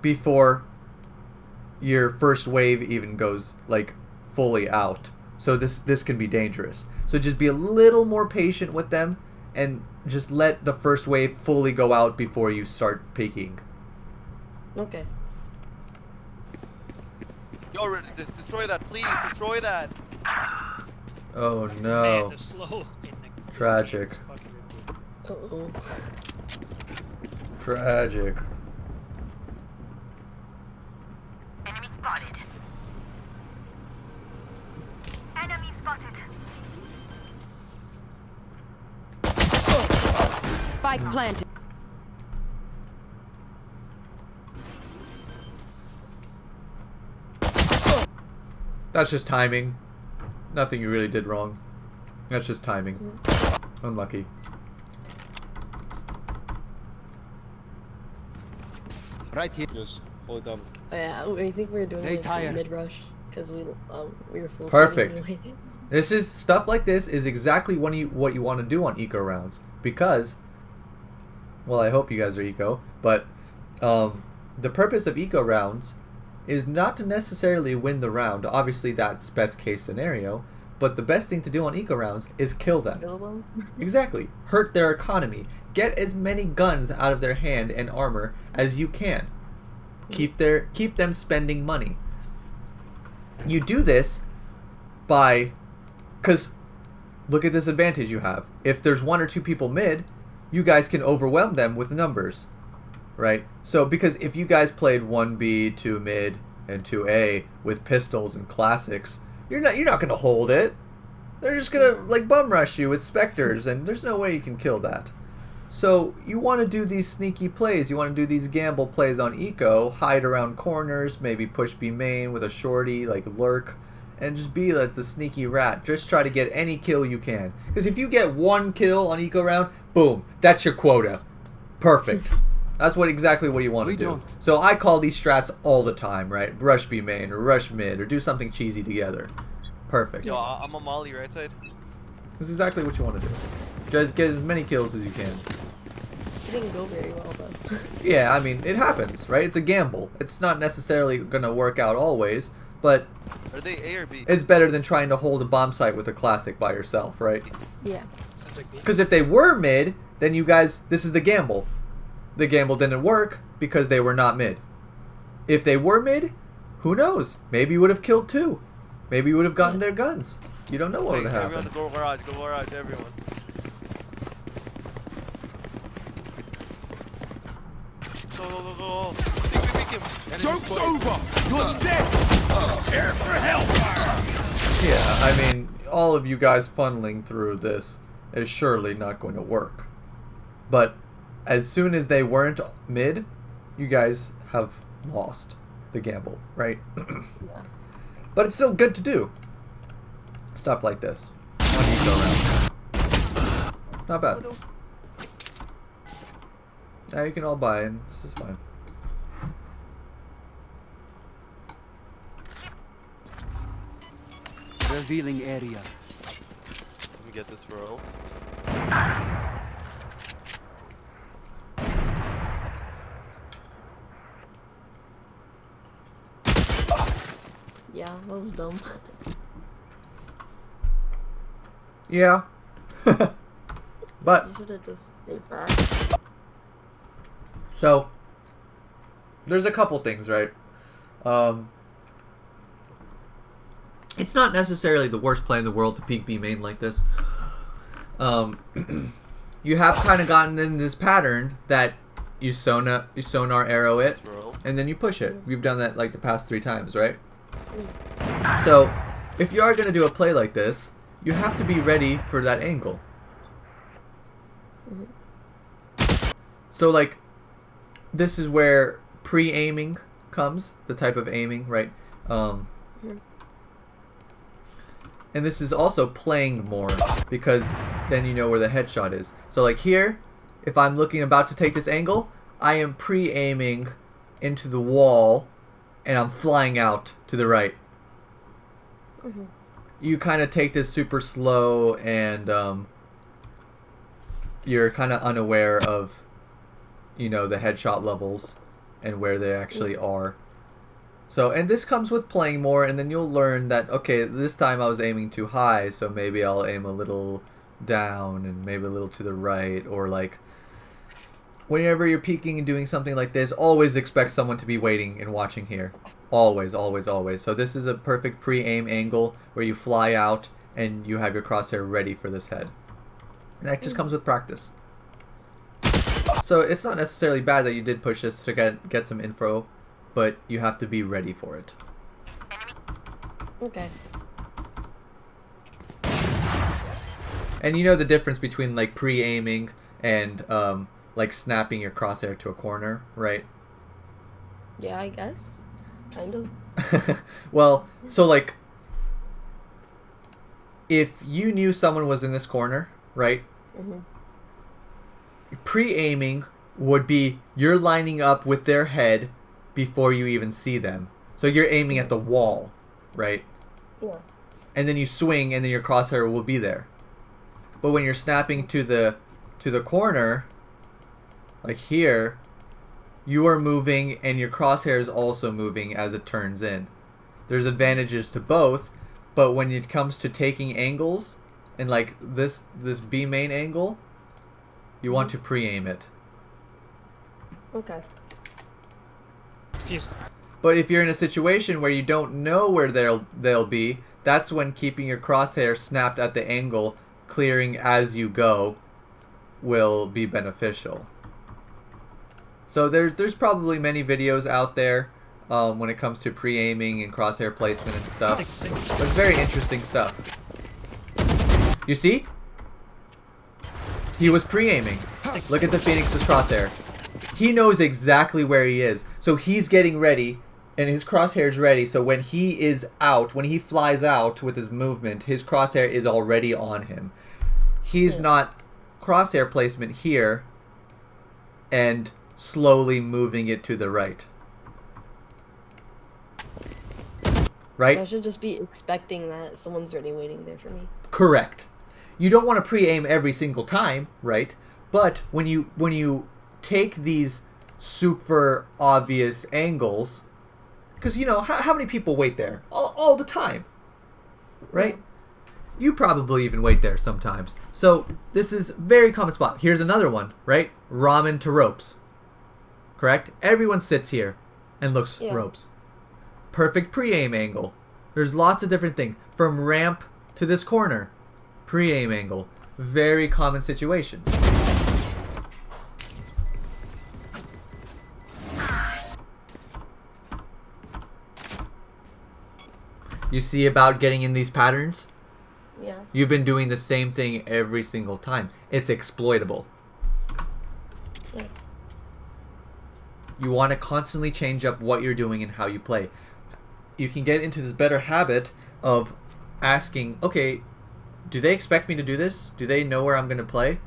before your first wave even goes like fully out. So this can be dangerous. So just be a little more patient with them and just let the first wave fully go out before you start peeking. Okay. Yo, destroy that, please, destroy that. Oh Man, no. the slow in the Tragic. this game is fucking Uh-oh. Tragic. Enemy spotted. Enemy spotted. Spike planted. That's just timing. Nothing you really did wrong. That's just timing. Unlucky. Right here. Just Hold double. Oh, yeah, I think we were doing They like tired. mid rush because we were full. Perfect. Anyway. This is stuff like this is exactly what you want to do on eco rounds because, well, I hope you guys are eco, but the purpose of eco rounds is not to necessarily win the round. Obviously, that's best case scenario, but the best thing to do on eco rounds is kill them. Kill them. Exactly. Hurt their economy. Get as many guns out of their hand and armor as you can. Keep them spending money. You do this by, because look at this advantage you have. If there's 1 or 2 people mid, you guys can overwhelm them with numbers, right? So because if you guys played 1B, 2 mid, and 2A with pistols and classics, you're not gonna hold it. They're just gonna like bum rush you with specters, and there's no way you can kill that. So you want to do these sneaky plays. You want to do these gamble plays on eco, hide around corners, maybe push B main with a shorty, like lurk, and just be like the sneaky rat. Just try to get any kill you can. Because if you get 1 kill on eco round, boom, that's your quota. Perfect. That's exactly what you want to do. don't. So I call these strats all the time, right? Rush B main or rush mid or do something cheesy together. Perfect. Yo, I'm a molly right side. That's exactly what you want to do. Just get as many kills as you can. It didn't go very well though. Yeah, I mean, it happens, right? It's a gamble. It's not necessarily going to work out always, but Are they A or B? it's better than trying to hold a bomb site with a classic by yourself, right? Yeah. Sounds like me. Because if they were mid, then you guys, this is the gamble. The gamble didn't work because they were not mid. If they were mid, who knows? Maybe you would have killed 2. Maybe you would have gotten their guns. You don't know what would Wait, have everyone happened. go garage, everyone. Go. Make him. Joke's over! You're dead! Prepare for hellfire! Yeah, I mean, all of you guys funneling through this is surely not going to work. But as soon as they weren't mid, you guys have lost the gamble, right? But it's still good to do stuff like this on each round. Not bad. Now you can all buy in. This is fine. Revealing area. Let me get this for ult. Yeah, that was dumb. Yeah. But You should have just stayed back. so there's a couple things, right? It's not necessarily the worst play in the world to peek B main like this. You have kind of gotten in this pattern that you sonar arrow it, For ult. and then you push it. We've done that like the past 3 times, right? So if you are going to do a play like this, you have to be ready for that angle. So like, this is where pre-aiming comes, the type of aiming, right? And this is also playing more, because then you know where the headshot is. So like here, if I'm about to take this angle, I am pre-aiming into the wall, and I'm flying out to the right. You kind of take this super slow, and you're kind of unaware of, you know, the headshot levels and where they actually are. So, and this comes with playing more, and then you'll learn that, okay, this time I was aiming too high, so maybe I'll aim a little down and maybe a little to the right, or like, whenever you're peeking and doing something like this, always expect someone to be waiting and watching here. Always, always, always. So this is a perfect pre-aim angle where you fly out and you have your crosshair ready for this head. And that just comes with practice. So it's not necessarily bad that you did push this to get some info, but you have to be ready for it. Okay. And you know the difference between like pre-aiming and like snapping your crosshair to a corner, right? Yeah, I guess. Kind of. Well, so like, if you knew someone was in this corner, right? Pre-aiming would be you're lining up with their head before you even see them. So you're aiming at the wall, right? Yeah. And then you swing, and then your crosshair will be there. But when you're snapping to the corner, like here, you are moving, and your crosshair is also moving as it turns in. There's advantages to both, but when it comes to taking angles, and like this B main angle, you want to pre-aim it. Okay. Fuse. But if you're in a situation where you don't know where they'll be, that's when keeping your crosshair snapped at the angle, clearing as you go, will be beneficial. So there's probably many videos out there when it comes to pre-aiming and crosshair placement and stuff. Stick. But it's very interesting stuff. You see? He was pre-aiming. Look at the Phoenix's crosshair. He knows exactly where he is. So he's getting ready, and his crosshair's ready. So when he is out, when he flies out with his movement, his crosshair is already on him. He's not crosshair placement here and slowly moving it to the right. Right? I should just be expecting that someone's already waiting there for me. Correct. You don't want to pre-aim every single time, right? But when you take these super obvious angles, because you know how many people wait there all the time, right? You probably even wait there sometimes. So this is very common spot. Here's another one, right? Ramen to ropes. Correct? Everyone sits here and looks ropes. Perfect pre-aim angle. There's lots of different things. From ramp to this corner. Pre-aim angle. Very common situations. You see about getting in these patterns? Yeah. You've been doing the same thing every single time. It's exploitable. Yeah. You want to constantly change up what you're doing and how you play. You can get into this better habit of asking, okay, do they expect me to do this? Do they know where I'm going to play?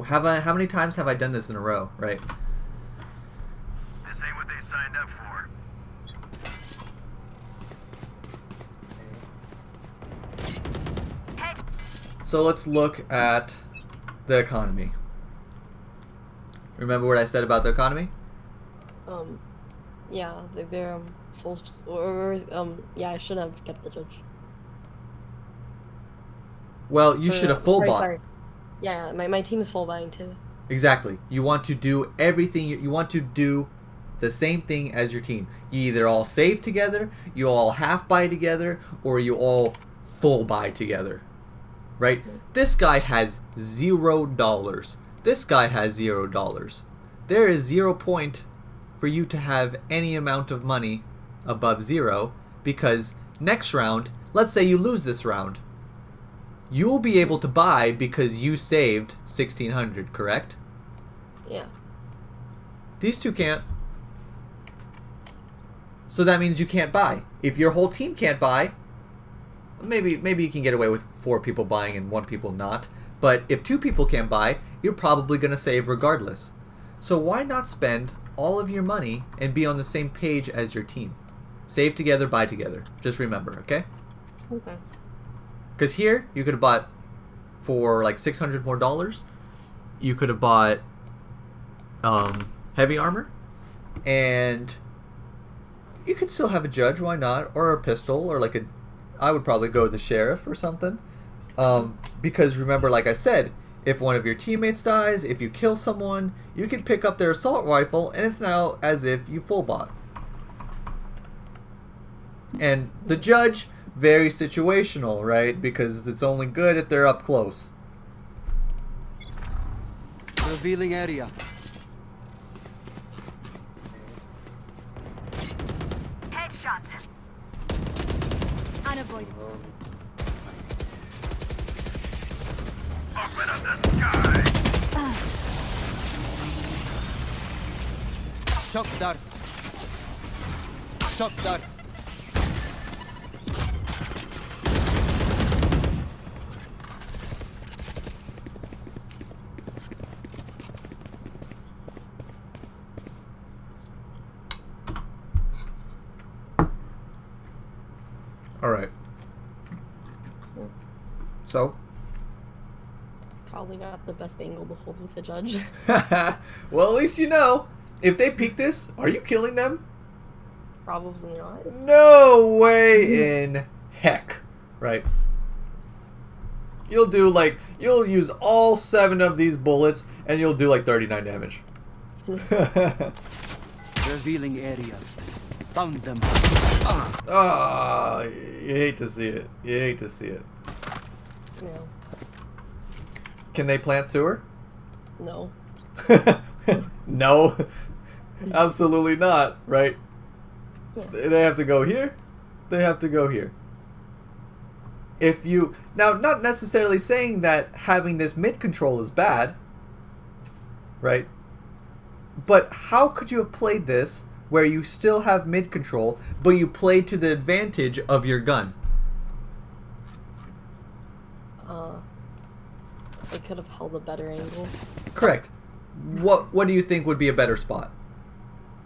How many times have I done this in a row, right? This ain't what they signed up for. So let's look at the economy. Remember what I said about the economy? Yeah, they're full, yeah, I should have kept the judge. Well, you should have full bought. Sorry. Yeah, my team is full buying too. Exactly. You want to do everything. You want to do the same thing as your team. You either all save together, you all half buy together, or you all full buy together. Right? This guy has $0. This guy has $0. There is 0 point for you to have any amount of money above 0, because next round, let's say you lose this round, you'll be able to buy because you saved 1,600, correct? Yeah. These two can't. So that means you can't buy. If your whole team can't buy, maybe you can get away with 4 people buying and 1 people not. But if 2 people can't buy, you're probably going to save regardless. So why not spend all of your money and be on the same page as your team? Save together, buy together. Just remember, okay? Okay. Because here, you could have bought for like $600 more. You could have bought heavy armor. And you could still have a judge, why not? Or a pistol, or like a... I would probably go with the sheriff or something. Because remember, like I said, if one of your teammates dies, if you kill someone, you can pick up their assault rifle, and it's now as if you full bought. And the judge, very situational, right? Because it's only good if they're up close. Revealing area. Headshot. Unavoidable. Open up the sky. Shock dart. Shock dart. Alright. So? Probably not the best angle to hold with a judge. Well, at least you know. If they peek this, are you killing them? Probably not. No way in heck. Right. You'll use all 7 of these bullets and you'll do like 39 damage. Revealing area. Found them. Ah, you hate to see it. You hate to see it. Yeah. Can they plant sewer? No. No. Absolutely not, right? Yeah. They have to go here. They have to go here. If you... Now, not necessarily saying that having this mid control is bad, right? But how could you have played this where you still have mid control, but you play to the advantage of your gun? I could have held a better angle. Correct. What do you think would be a better spot?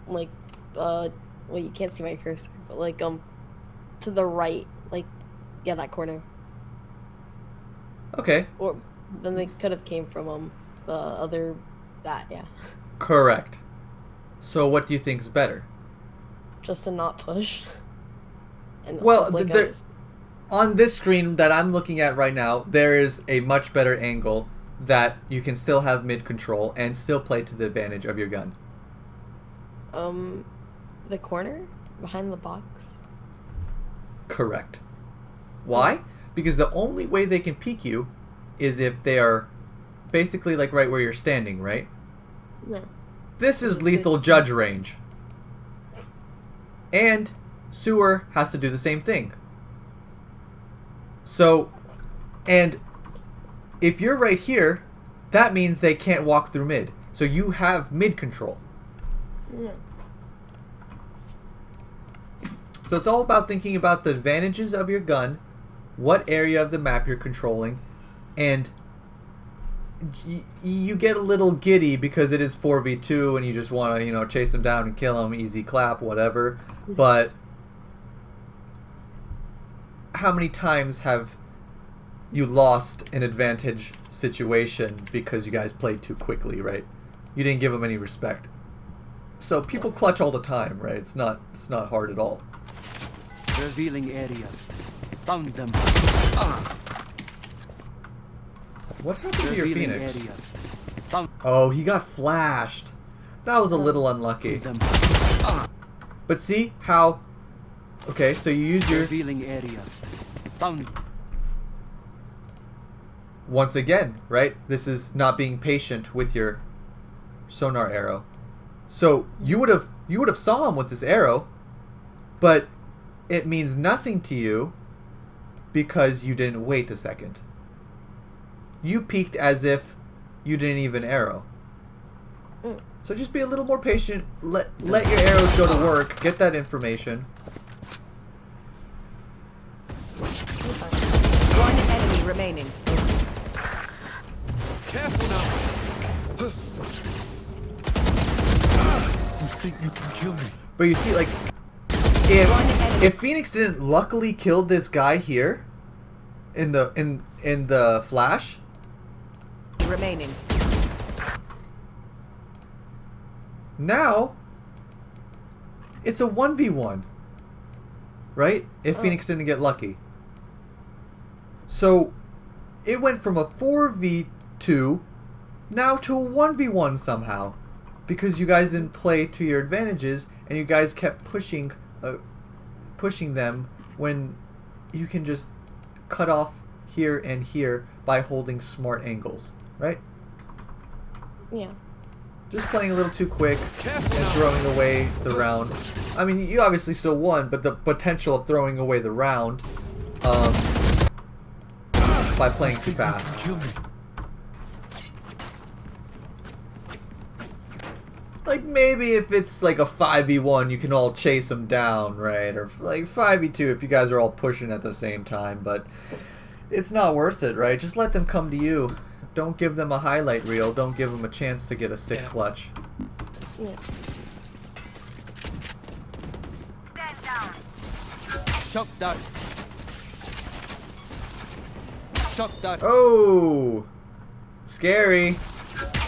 Like, well, you can't see my cursor, but like, to the right, like, yeah, that corner. Okay. Or then they could have came from the other, that, yeah. Correct. So what do you think is better? Just to not push. And Well, like on this screen that I'm looking at right now, there is a much better angle that you can still have mid control and still play to the advantage of your gun. the corner behind the box. Correct. Why? Because the only way they can peek you is if they are basically like right where you're standing, right? No. This is lethal judge range. And sewer has to do the same thing. So, and if you're right here, that means they can't walk through mid. So you have mid control. Yeah. So it's all about thinking about the advantages of your gun, what area of the map you're controlling, and you get a little giddy because it is 4v2 and you just want to, you know, chase them down and kill them, easy clap, whatever. But how many times have you lost an advantage situation because you guys played too quickly, right? You didn't give them any respect. So people clutch all the time, right? It's not hard at all. Revealing area. Found them. What happened to your Revealing Phoenix? area. Found Oh, he got flashed. That was a little unlucky. them. But see how... Okay, so you use your... Revealing area. Found. Once again, right? This is not being patient with your sonar arrow. So you would have saw him with this arrow, but it means nothing to you because you didn't wait a second. You peeked as if you didn't even arrow. So just be a little more patient. Let your arrows go to work. Get that information. One enemy remaining. Careful now. You think you can kill me? But you see, like, if Phoenix didn't luckily kill this guy here in the flash, Remaining. now it's a 1v1, right? If Phoenix didn't get lucky. So it went from a 4v2 now to a 1v1 somehow, because you guys didn't play to your advantages and you guys kept pushing them when you can just cut off here and here by holding smart angles, right? Yeah. Just playing a little too quick and throwing away the round. I mean, you obviously still won, but the potential of throwing away the round by playing too fast. Kill me. Like, maybe if it's like a 5v1, you can all chase them down, right? Or like 5v2 if you guys are all pushing at the same time, but it's not worth it, right? Just let them come to you. Don't give them a highlight reel. Don't give them a chance to get a sick clutch. Yeah. Stand down. Shock dart. Shock dart. Oh, scary.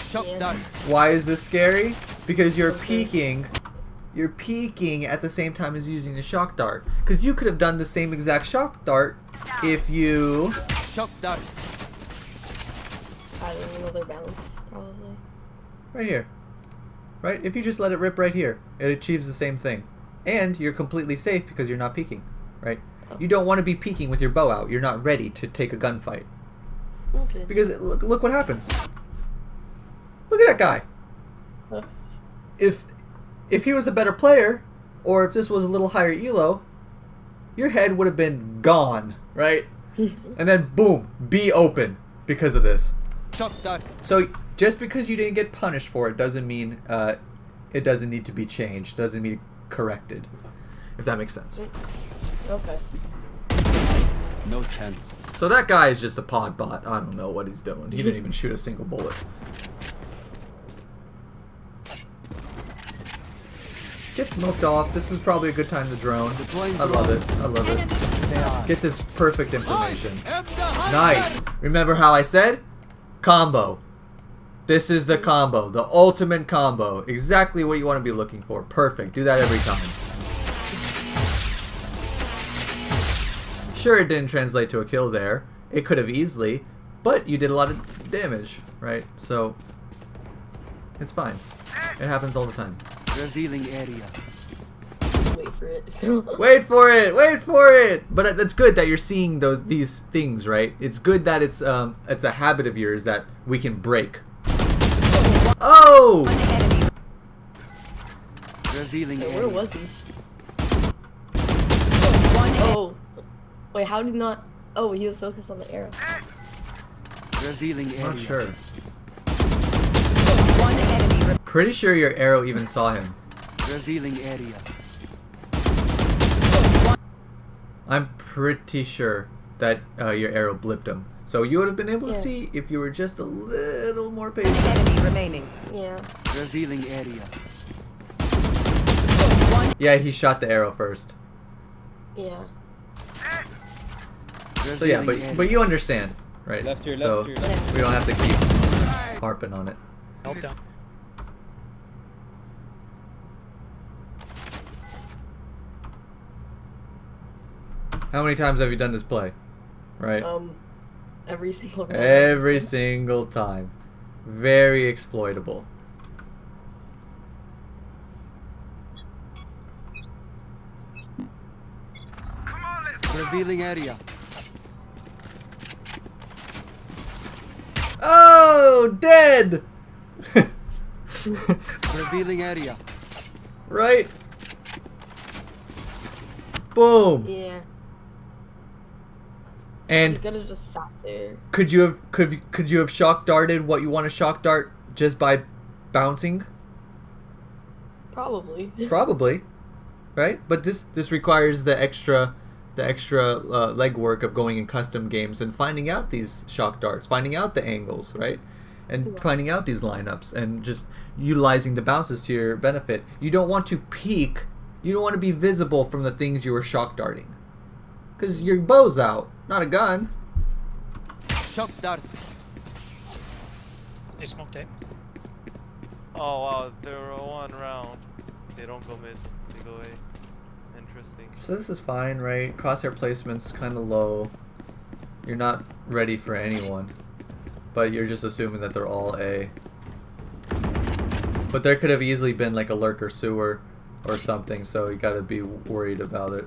Shock Yeah. dart. Why is this scary? Because you're peeking. You're peeking at the same time as using the shock dart. Because you could have done the same exact shock dart if you... Shock dart. I don't know their balance, probably. Right here. Right? If you just let it rip right here, it achieves the same thing. And you're completely safe because you're not peeking. Right? You don't want to be peeking with your bow out. You're not ready to take a gunfight. Okay. Because look what happens. Look at that guy. Huh. If he was a better player, or if this was a little higher elo, your head would have been gone, right? And then boom, be open because of this. Shock dart. So just because you didn't get punished for it doesn't mean it doesn't need to be changed, doesn't mean corrected, if that makes sense. Okay. No chance. So that guy is just a pod bot. I don't know what he's doing. He didn't even shoot a single bullet. Get smoked off. This is probably a good time to drone. I love it. I love it. They are. Get this perfect information. Nice. Remember how I said? Combo. This is the combo. The ultimate combo. Exactly what you want to be looking for. Perfect. Do that every time. Sure, it didn't translate to a kill there. It could have easily, but you did a lot of damage, right? So, it's fine. It happens all the time. Revealing area. Wait for it. Wait for it! Wait for it! But it's good that you're seeing these things, right? It's good that it's a habit of yours that we can break. Oh! One enemy. Revealing Wait, area. where was he? One Oh. Wait, how did he not... Oh, he was focused on the arrow. Revealing area. Not sure. One enemy. Pretty sure your arrow even saw him. Revealing area. I'm pretty sure that your arrow blipped him. So you would have been able to Yeah. see if you were just a little more One patient. enemy remaining. Yeah. Revealing area. Yeah, he shot the arrow first. Yeah. So yeah, Revealing but you understand, right? Left here, So left here. Left. we don't have to keep harping on it. Meltdown. How many times have you done this play? Right? Every single round. Every single time. Very exploitable. Revealing area. Oh, dead! Revealing area. Right? Boom. Yeah. And You could have just sat there. could you have shock darted what you want to shock dart just by bouncing? Probably. Probably, right? But this requires the extra legwork of going in custom games and finding out these shock darts, finding out the angles, right? And finding out these lineups and just utilizing the bounces to your benefit. You don't want to peek. You don't want to be visible from the things you were shock darting, because your bow's out, not a gun. Shock dart. They smoked it. Oh wow, 0-1 round. They don't go mid, they go A. Interesting. So this is fine, right? Crosshair placement's kind of low. You're not ready for anyone, but you're just assuming that they're all A. But there could have easily been like a lurker sewer or something, so you gotta be worried about it.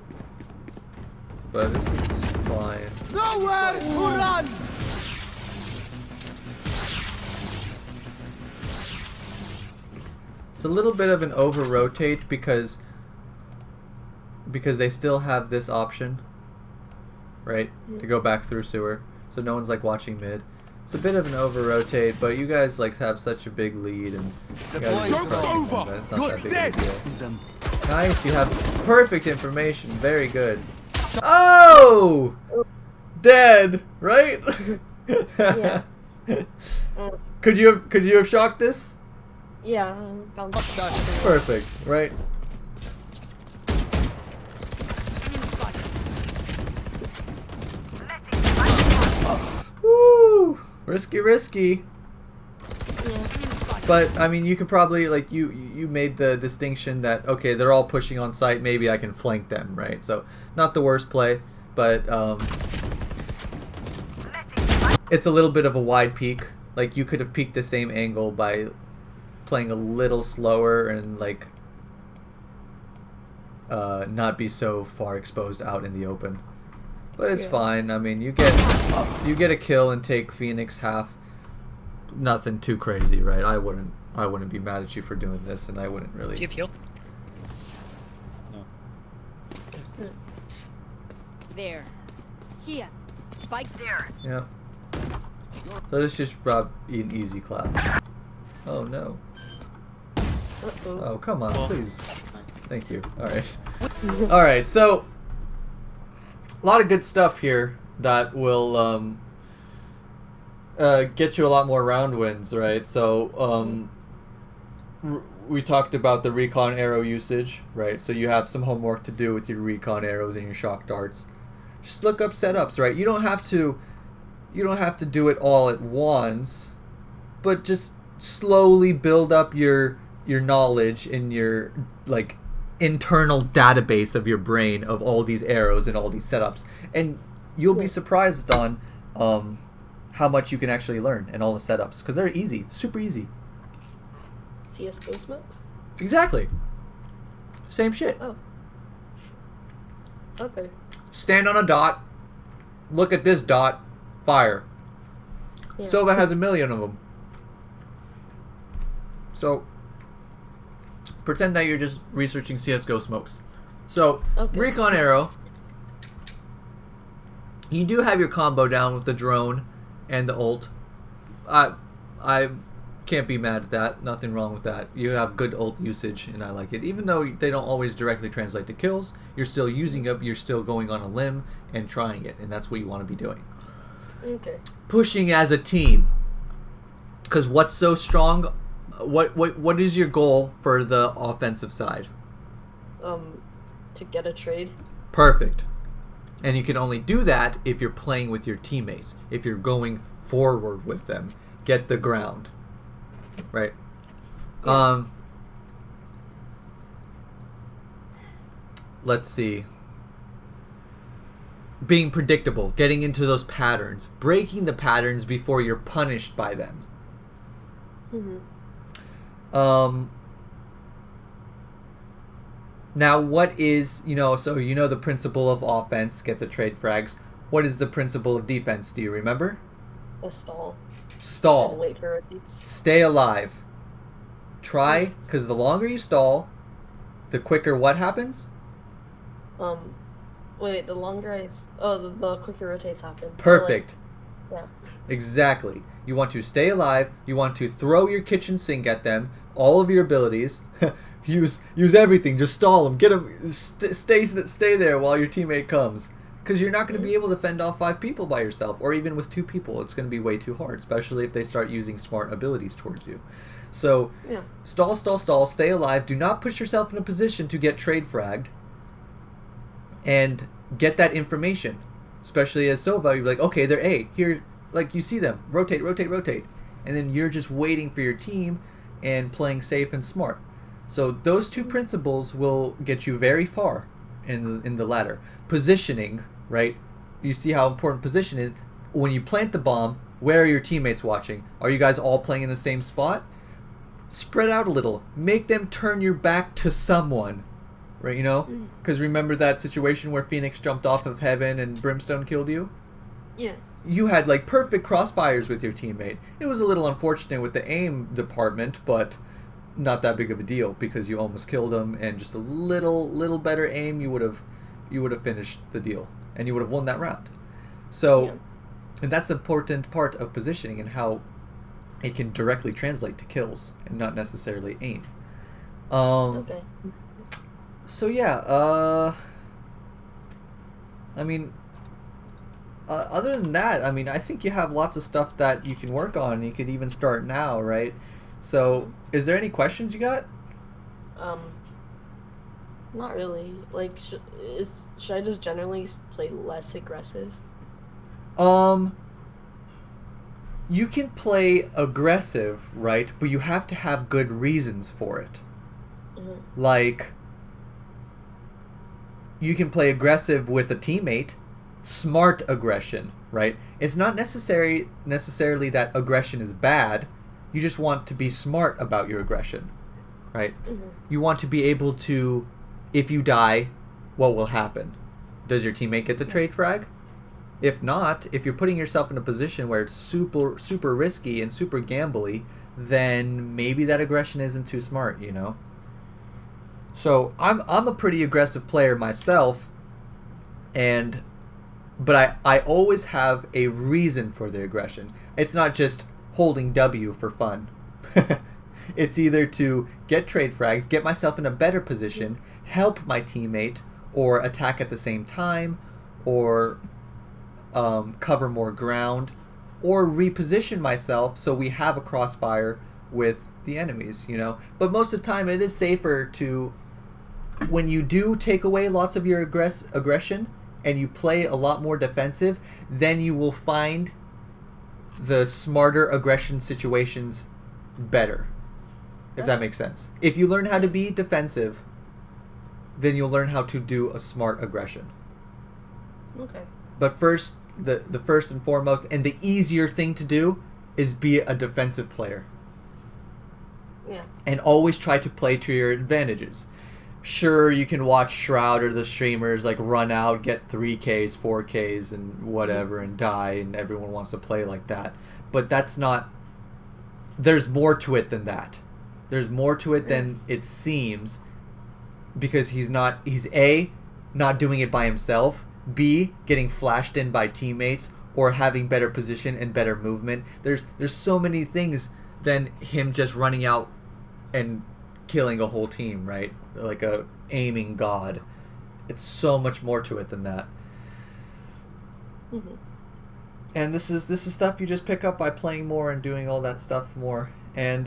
But this is fine. Nowhere to run. It's a little bit of an over rotate because they still have this option, right, to go back through sewer. So no one's like watching mid. It's a bit of an over rotate, but you guys like have such a big lead, and you guys Joke's are over. it's not You're that big dead. of a deal. Them. Nice, you have perfect information. Very good. Oh, dead, right? Yeah. Could you have shocked this? Yeah. Bounce. Perfect, right? Risky. But I mean, you could probably like you made the distinction that okay, they're all pushing on site. Maybe I can flank them, right? So not the worst play, but it's a little bit of a wide peek. Like you could have peeked the same angle by playing a little slower and like not be so far exposed out in the open. But it's fine. I mean, you get a kill and take Phoenix half. Nothing too crazy, right? I wouldn't be mad at you for doing this, and I wouldn't really. Do you have heal? No. There. Here. Spike's there. Yeah. Let us just rob an easy clap. Oh no. Oh come on, please. Thank you. All right. All right. So a lot of good stuff here that will get you a lot more round wins, right? So we talked about the recon arrow usage, right? So you have some homework to do with your recon arrows and your shock darts. Just look up setups, right? You don't have to do it all at once, but just slowly build up your knowledge in your like internal database of your brain of all these arrows and all these setups, and you'll be surprised on how much you can actually learn and all the setups, because they're easy, super easy. CS:GO smokes? Exactly. Same shit. Oh. Okay. Stand on a dot, look at this dot, fire. Yeah. Sova has 1 million of them. So pretend that you're just researching CS:GO smokes. So recon arrow, you do have your combo down with the drone and the ult. I can't be mad at that. Nothing wrong with that. You have good ult usage, and I like it. Even though they don't always directly translate to kills, you're still using it. You're still going on a limb and trying it, and that's what you want to be doing. Okay. Pushing as a team, because what's so strong? What is your goal for the offensive side? To get a trade. Perfect. And you can only do that if you're playing with your teammates. If you're going forward with them, get the ground. Right. Yeah. Let's see. Being predictable, getting into those patterns, breaking the patterns before you're punished by them. Now what is, so the principle of offense, get the trade frags. What is the principle of defense? Do you remember? A stall. Stall. And wait for repeats. Stay alive. Try, because the longer you stall, the quicker what happens? Wait, the longer the quicker rotates happen. Perfect. Like, yeah. Exactly. You want to stay alive. You want to throw your kitchen sink at them. All of your abilities. use everything. Just stall them. Get them. Stay there while your teammate comes. Because you're not going to be able to fend off 5 people by yourself, or even with 2 people. It's going to be way too hard, especially if they start using smart abilities towards you. So stall. Stay alive. Do not push yourself in a position to get trade fragged. And get that information. Especially as Sova, you're like, okay, they're A. Here, like, you see them. Rotate. And then you're just waiting for your team and playing safe and smart. So those 2 principles will get you very far in the ladder. Positioning, right? You see how important position is. When you plant the bomb, where are your teammates watching? Are you guys all playing in the same spot? Spread out a little. Make them turn your back to someone. Right, because remember that situation where Phoenix jumped off of heaven and Brimstone killed you? Yeah. You had like perfect crossfires with your teammate. It was a little unfortunate with the aim department, but not that big of a deal because you almost killed him, and just a little better aim, you would have finished the deal and you would have won that round. So, and that's the important part of positioning and how it can directly translate to kills and not necessarily aim. Okay. So yeah, I mean, other than that, I mean, I think you have lots of stuff that you can work on. You could even start now, right? So, is there any questions you got? Not really. Like, should I just generally play less aggressive? you can play aggressive, right? But you have to have good reasons for it. Like, you can play aggressive with a teammate, smart aggression, right? It's not necessarily that aggression is bad. You just want to be smart about your aggression, right? You want to be able to, if you die, what will happen? Does your teammate get the trade frag? If not, if you're putting yourself in a position where it's super risky and super gambly, then maybe that aggression isn't too smart, you know? So I'm a pretty aggressive player myself, but I always have a reason for the aggression. It's not just holding W for fun. It's either to get trade frags, get myself in a better position, help my teammate, or attack at the same time, or cover more ground, or reposition myself so we have a crossfire with the enemies, you know? But most of the time it is safer to, when you do take away lots of your aggression and you play a lot more defensive, then you will find the smarter aggression situations better, if that makes sense. If you learn how to be defensive, then you'll learn how to do a smart aggression. Okay. But first, the first and foremost, and the easier thing to do, is be a defensive player. Yeah. And always try to play to your advantages. Sure, you can watch Shroud or the streamers like run out, get 3Ks, 4Ks, and whatever, and die, and everyone wants to play like that. But that's not... There's more to it than that. There's more to it than it seems, because he's A, not doing it by himself, B, getting flashed in by teammates, or having better position and better movement. There's so many things than him just running out and killing a whole team, right? Like a aiming god. It's so much more to it than that. And this is stuff you just pick up by playing more and doing all that stuff more, and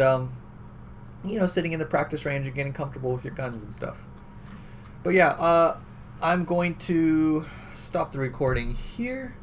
you know, sitting in the practice range and getting comfortable with your guns and stuff. But yeah, I'm going to stop the recording here.